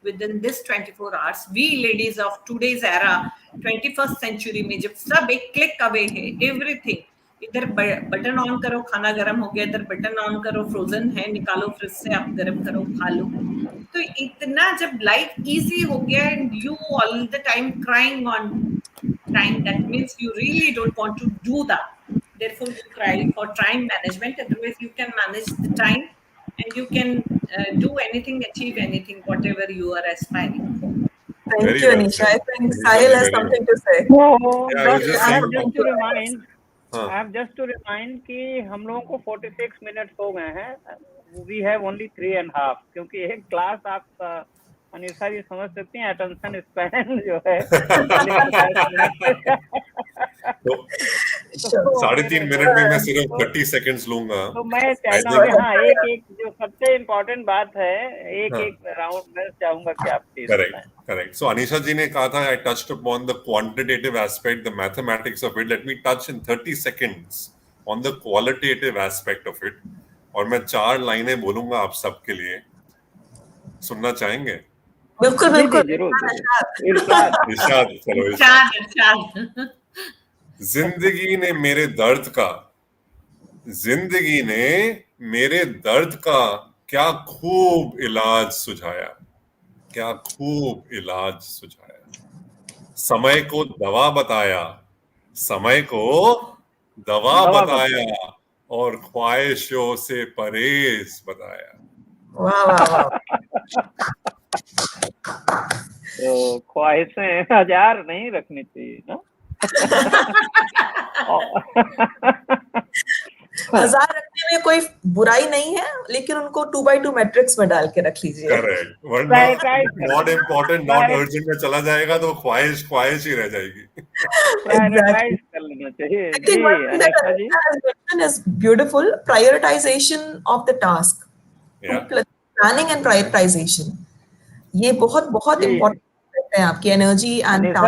within this 24 hours. We ladies of today's era, 21st century में जब सब एक क्लिक अवे है, एवरीथिंग, इधर बटन ऑन करो खाना गर्म हो गया, इधर बटन ऑन करो फ्रोजन है निकालो फ्रिज से, आप गर्म करो खा लो। तो इतना जब लाइफ इजी हो गया, and you all the time crying on time, that means you really don't want to do that, therefore you cry for time management, otherwise you can manage the time and you can do anything, achieve anything, whatever you are aspiring for. Thank Very you, well Anisha. said. I think Anisha Sahil ji, has very something to say. Yeah, I was just I saying. have just to remind, हाँ. I have just to remind कि हम लोगों को 46 minutes हो गए हैं, we have only 3.5, क्योंकि एक क्लास आप अनिशा जी समझ सकती हैं, अटेंशन स्पैन जो है तो 3.5 मिनट में मैं सिर्फ 30 सेकंड्स लूंगा। तो मैं चाहता हूँ हाँ, एक जो सबसे इम्पोर्टेंट बात है, एक राउंड में चाहूंगा कि आप प्लीज बताएं। Correct. So Anisha ji ने कहा था, I touched upon the quantitative aspect, the mathematics of it. Let me touch in 30 seconds on the qualitative aspect of it. और मैं 4 लाइनें बोलूंगा आप सबके लिए, सुनना चाहेंगे? बिल्कुल बिल्कुल, जरूर। इरशाद। जिंदगी ने मेरे दर्द का, जिंदगी ने मेरे दर्द का क्या खूब इलाज सुझाया, क्या खूब इलाज सुझाया। समय को दवा बताया, समय को दवा बताया, और ख्वाहिशों से परहेज बताया। वाह वाह वाह। तो ख्वाहिशें 1000 नहीं रखनी चाहिए ना। 1000 रखने में कोई बुराई नहीं है, लेकिन उनको 2x2 मैट्रिक्स में डाल के रख लीजिए। करेक्ट, वरना नॉट इम्पोर्टेंट नॉट अर्जेंट में चला जाएगा तो ख्वाहिश ख्वाहिश ही रह जाएगी। प्रायोरिटाइज कर लेना चाहिए। जी, अनिशा जी, is beautiful prioritization of the task, planning and prioritization, ये बहुत बहुत इम्पोर्टेंट है आपकी एनर्जी एंड टास्क।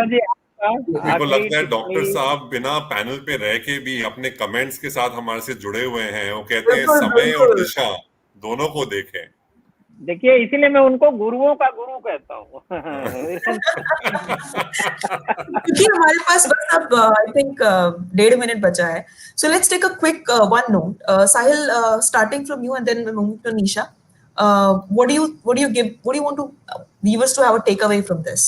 मेरे को लगता है डॉक्टर साहब बिना पैनल पे रह के भी अपने कमेंट्स के साथ हमारे से जुड़े हुए हैं। वो कहते हैं समय और दिशा दोनों को देखें। देखिए, इसीलिए मैं उनको गुरुओं का गुरु कहता हूँ। क्योंकि हमारे पास बस अब आई थिंक 1.5 मिनट बचा है, so let's take a quick one note. Sahil, starting from you and then moving to Anisha, what do you want to viewers to have a takeaway from this?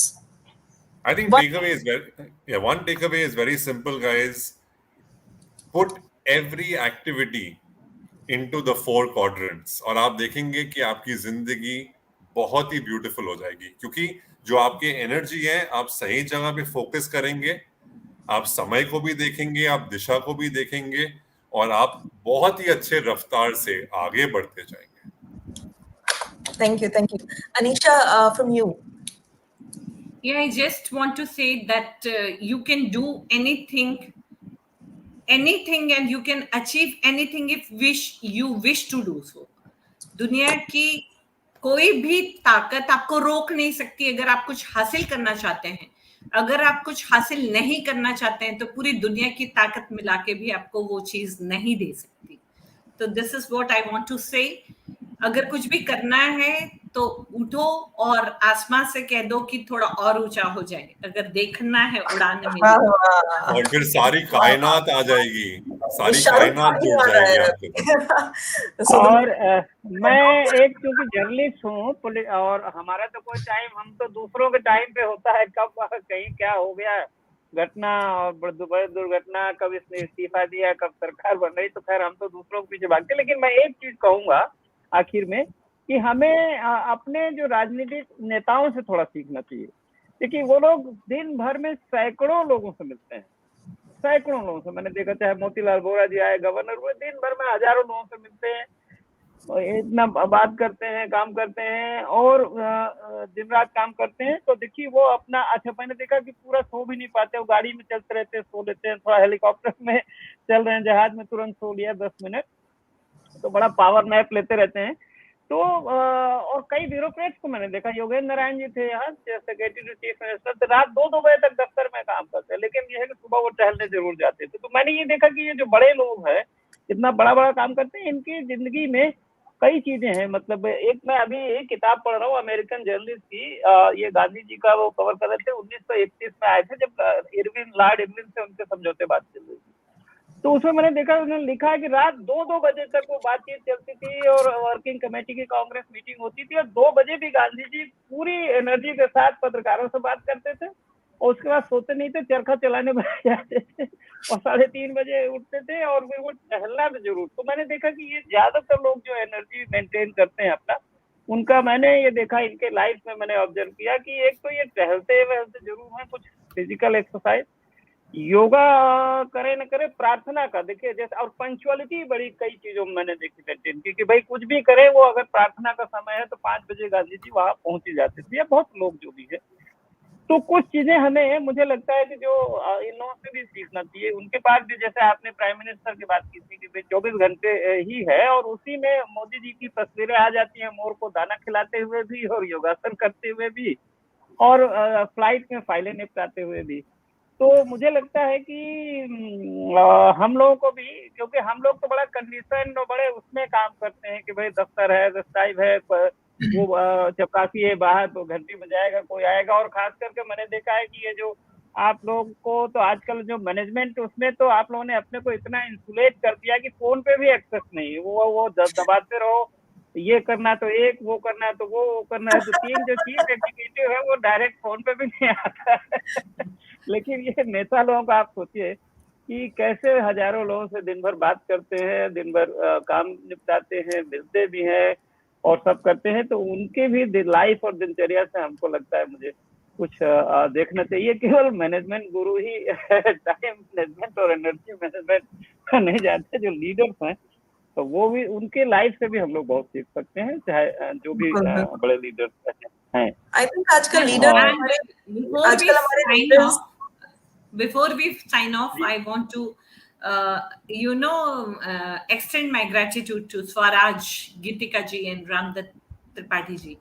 I think one takeaway is very simple, guys. Put every activity into the 4 quadrants और आप देखेंगे कि आपकी जिंदगी बहुत ही beautiful हो जाएगी, क्योंकि जो आपकी एनर्जी है आप सही जगह पे फोकस करेंगे, आप समय को भी देखेंगे, आप दिशा को भी देखेंगे, और आप बहुत ही अच्छे रफ्तार से आगे बढ़ते जाएंगे। Thank you. Anisha, from you. Yeah, I just want to say that you can do anything and you can achieve anything if you wish to do so. दुनिया की कोई भी ताकत आपको रोक नहीं सकती अगर आप कुछ हासिल करना चाहते हैं। अगर आप कुछ हासिल नहीं करना चाहते हैं तो पूरी दुनिया की ताकत मिला के भी आपको वो चीज नहीं दे सकती। तो this is what I want to say. अगर कुछ भी करना है तो उठो और आसमान से कह दो कि थोड़ा और ऊंचा हो जाए। अगर देखना है उड़ान में, और फिर सारी कायनात आ जाएगी, सारी कायनात जुड़ जाएगी आपके। और मैं एक क्योंकि जर्नलिस्ट हूँ और हमारा तो कोई टाइम, हम तो दूसरों के टाइम पे होता है, कब कहीं क्या हो गया घटना और बड़ी दुर्घटना, कब इसने इस्तीफा दिया, कब सरकार बन रही, तो खैर हम तो दूसरों के पीछे भागते। लेकिन मैं एक चीज कहूंगा आखिर में कि हमें अपने जो राजनीतिक नेताओं से थोड़ा सीखना चाहिए। देखिए वो लोग दिन भर में सैकड़ों लोगों से मिलते हैं, सैकड़ों लोगों से। मैंने देखा चाहे मोतीलाल वोरा जी आए, गवर्नर हुए, दिन भर में हजारों लोगों से मिलते हैं, इतना बात करते हैं, काम करते हैं और दिन रात काम करते हैं। तो देखिए वो अपना, अच्छा मैंने देखा कि पूरा सो भी नहीं पाते, वो गाड़ी में चलते रहते हैं, सो लेते हैं, थोड़ा हेलीकॉप्टर में चल रहे हैं, जहाज में तुरंत सो लिया 10 मिनट, तो बड़ा पावर नैप लेते रहते हैं। तो और कई ब्यूरोक्रेट्स को मैंने देखा, योगेंद्र नारायण जी थे यहाँ सेक्रेटरी टू चीफ मिनिस्टर, तो रात 2-2 बजे तक दफ्तर में काम करते हैं, लेकिन ये है कि सुबह वो टहलने जरूर जाते थे। तो मैंने ये देखा कि ये जो बड़े लोग हैं, इतना बड़ा बड़ा काम करते हैं, इनकी जिंदगी में कई चीजें हैं। मतलब एक मैं अभी एक किताब पढ़ रहा हूँ अमेरिकन जर्नलिस्ट की, ये गांधी जी का वो कवर कर रहे थे, 1931 में आए थे जब लॉर्ड इरविन से उनके समझौते बात चल रही थी। तो उसमें मैंने देखा, उन्होंने लिखा है कि रात 2-2 बजे तक वो बातचीत चलती थी और वर्किंग कमेटी की कांग्रेस मीटिंग होती थी, और 2 बजे भी गांधी जी पूरी एनर्जी के साथ पत्रकारों से बात करते थे, और उसके बाद सोते नहीं थे, चरखा चलाने बैठ जाते थे और 3:30 बजे उठते थे, और फिर वो टहलना भी जरूर। तो मैंने देखा कि ये ज्यादातर लोग जो एनर्जी मेंटेन करते हैं अपना, उनका मैंने ये देखा इनके लाइफ में, मैंने ऑब्जर्व किया कि एक तो ये टहलते वहलते जरूर है, कुछ फिजिकल एक्सरसाइज, योगा करे न करे, प्रार्थना का देखिए जैसे, और पंक्चुअलिटी बड़ी कई चीजों में मैंने देखी मेंटेन की, कि भाई कुछ भी करे वो, अगर प्रार्थना का समय है तो 5 बजे गांधी जी वहां पहुंच ही जाते थे, या बहुत लोग जो भी है। तो कुछ चीजें हमें, मुझे लगता है कि जो इन लोगों से भी सीखना चाहिए। उनके पास भी, जैसे आपने प्राइम मिनिस्टर की बात की थी कि भाई 24 घंटे ही है, और उसी में मोदी जी की तस्वीरें आ जाती हैं, मोर को दाना खिलाते हुए भी, और योगासन करते हुए भी, और फ्लाइट में फाइलें निपटाते हुए भी। तो मुझे लगता है कि हम लोगों को भी, क्योंकि हम लोग तो बड़ा कंडीशन और बड़े उसमें काम करते हैं कि भाई दफ्तर है, दस्तावेज है, वो चपरासी है बाहर तो घंटी बजाएगा, कोई आएगा। और खास करके मैंने देखा है कि ये जो आप लोग को तो आजकल जो मैनेजमेंट, उसमें तो आप लोगों ने अपने को इतना इंसुलेट कर दिया कि फोन पे भी एक्सेस नहीं है, वो दबाते रहो, ये करना तो एक, वो करना तो वो करना है, तो 3 जो चीफ एग्जीक्यूटिव है वो डायरेक्ट फोन पे भी नहीं आता है। लेकिन ये नेता लोगों का आप सोचिए कि कैसे हजारों लोगों से दिन भर बात करते हैं, दिन भर काम निपटाते हैं, मिलते भी हैं और सब करते हैं। तो उनके भी लाइफ और दिनचर्या से हमको लगता है, मुझे कुछ देखना चाहिए। केवल मैनेजमेंट गुरु ही टाइम मैनेजमेंट और एनर्जी मैनेजमेंट नहीं जानते, जो लीडर्स हैं तो वो भी, उनके लाइफ से भी हम लोग बहुत सीख सकते हैं, चाहे जो भी बड़े लीडर्स हैं। आई थिंक आजकल लीडर, आजकल हमारे leaders, before we sign off, I want to extend my gratitude to Swaraj Gitika ji and Ramdat Tripathi ji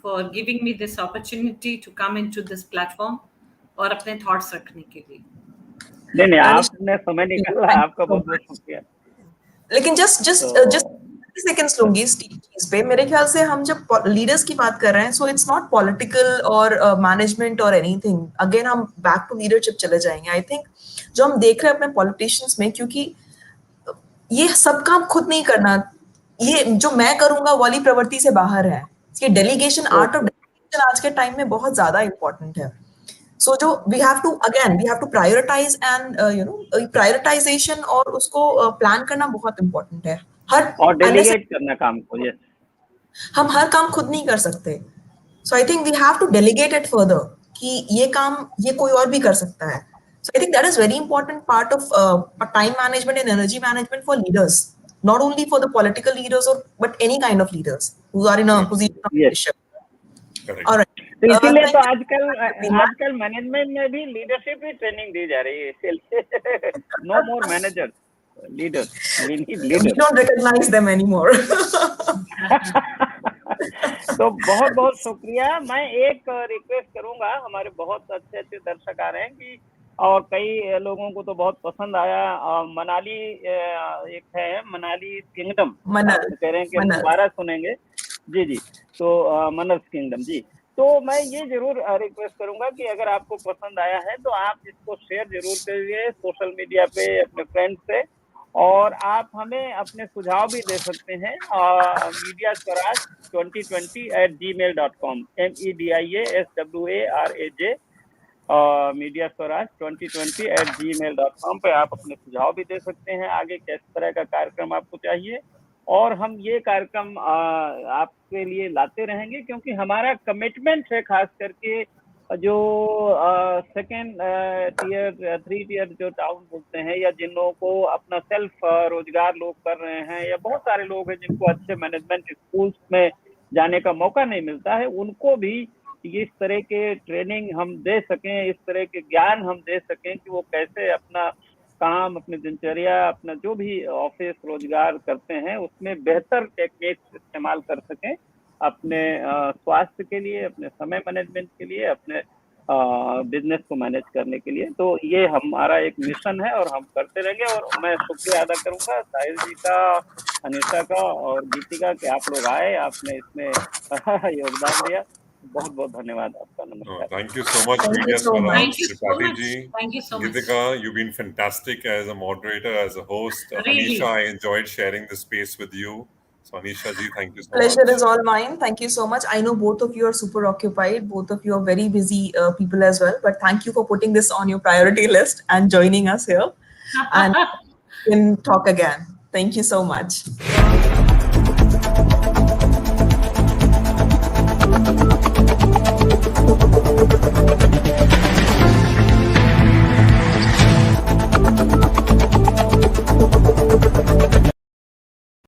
for giving me this opportunity to come into this platform और अपने thoughts रखने के लिए। नहीं, आपने समय निकाला, आपका बहुत बहुत शुक्रिया। लेकिन जस्ट सेकंड्स लूंगी इस चीज पे। मेरे ख्याल से हम जब लीडर्स की बात कर रहे हैं, सो इट्स नॉट पॉलिटिकल और मैनेजमेंट और एनीथिंग, अगेन हम बैक टू लीडरशिप चले जाएंगे। आई थिंक जो हम देख रहे हैं अपने पॉलिटिशियंस में, क्योंकि ये सब काम खुद नहीं करना, ये जो मैं करूंगा वाली प्रवृत्ति से बाहर है। ये डेलीगेशन, आर्ट ऑफ डेलीगेशन आज के टाइम में बहुत ज्यादा इंपॉर्टेंट है। सो जो we have to prioritize and prioritization, और उसको प्लान करना बहुत इंपॉर्टेंट है। और डेलीगेट करना काम को, यस, हम हर काम खुद नहीं कर सकते। So I think we have to delegate it further, कि ये काम ये कोई और भी कर सकता है। So I think that is very important part of time management and energy management for leaders, not only for the political leaders but any kind of leaders who are in a position of leadership. All right. तो इसीलिए तो आजकल management में भी leadership की training दी जा रही है, इसीलिए no more managers, leaders, we need leaders, we don't recognize them anymore. तो बहुत बहुत शुक्रिया। मैं एक रिक्वेस्ट करूंगा, हमारे बहुत अच्छे अच्छे दर्शक आ रहे हैं कि, और कई लोगों को तो बहुत पसंद आया, मनाली एक है मनाली किंगडम, कह रहे हैं कि दोबारा सुनेंगे। जी जी, तो मनस किंगडम जी, तो मैं ये जरूर रिक्वेस्ट करूंगा कि अगर आपको पसंद आया है तो आप इसको शेयर जरूर करिए सोशल मीडिया पे अपने फ्रेंड्स से, और आप हमें अपने सुझाव भी दे सकते हैं mediaswaraj2020@gmail.com, mediaswaraj mediaswaraj2020@gmail.com पे आप अपने सुझाव भी दे सकते हैं, आगे किस तरह का कार्यक्रम आपको चाहिए, और हम ये कार्यक्रम आपके लिए लाते रहेंगे, क्योंकि हमारा कमिटमेंट है, खास करके जो सेकेंड टियर 3 टियर जो टाउन बोलते हैं, या जिन लोगों को अपना सेल्फ रोजगार लोग कर रहे हैं, या बहुत सारे लोग हैं जिनको अच्छे मैनेजमेंट स्कूल्स में जाने का मौका नहीं मिलता है, उनको भी इस तरह के ट्रेनिंग हम दे सकें, इस तरह के ज्ञान हम दे सकें कि वो कैसे अपना काम, अपनी दिनचर्या, अपना जो भी ऑफिस रोजगार करते हैं उसमें बेहतर टेक्निक्स इस्तेमाल कर सकें, अपने स्वास्थ्य के लिए, अपने समय मैनेजमेंट के लिए, अपने बिजनेस को मैनेज करने के लिए। तो ये हमारा एक मिशन है और हम करते रहेंगे। और मैं शुक्रिया अदा करूंगा साहिल जी का, अनीशा का और गीतिका कि आप लोग आए, आपने इसमें योगदान दिया। बहुत बहुत धन्यवाद आपका। नमस्कार। Thank you so much, Thank you Media so much. Swaraj, Thank you so Tripathi much. ji. Thank you so much. Gitika, you've been fantastic as a moderator, as a host. Really. Anisha, I enjoyed sharing the space with you. So, Anisha ji, thank you so Pleasure much. is all mine. Thank you so much. I know both of you are super occupied. Both of you are very busy people as well. But thank you for putting this on your priority list and joining us here. And we can talk again. Thank you so much.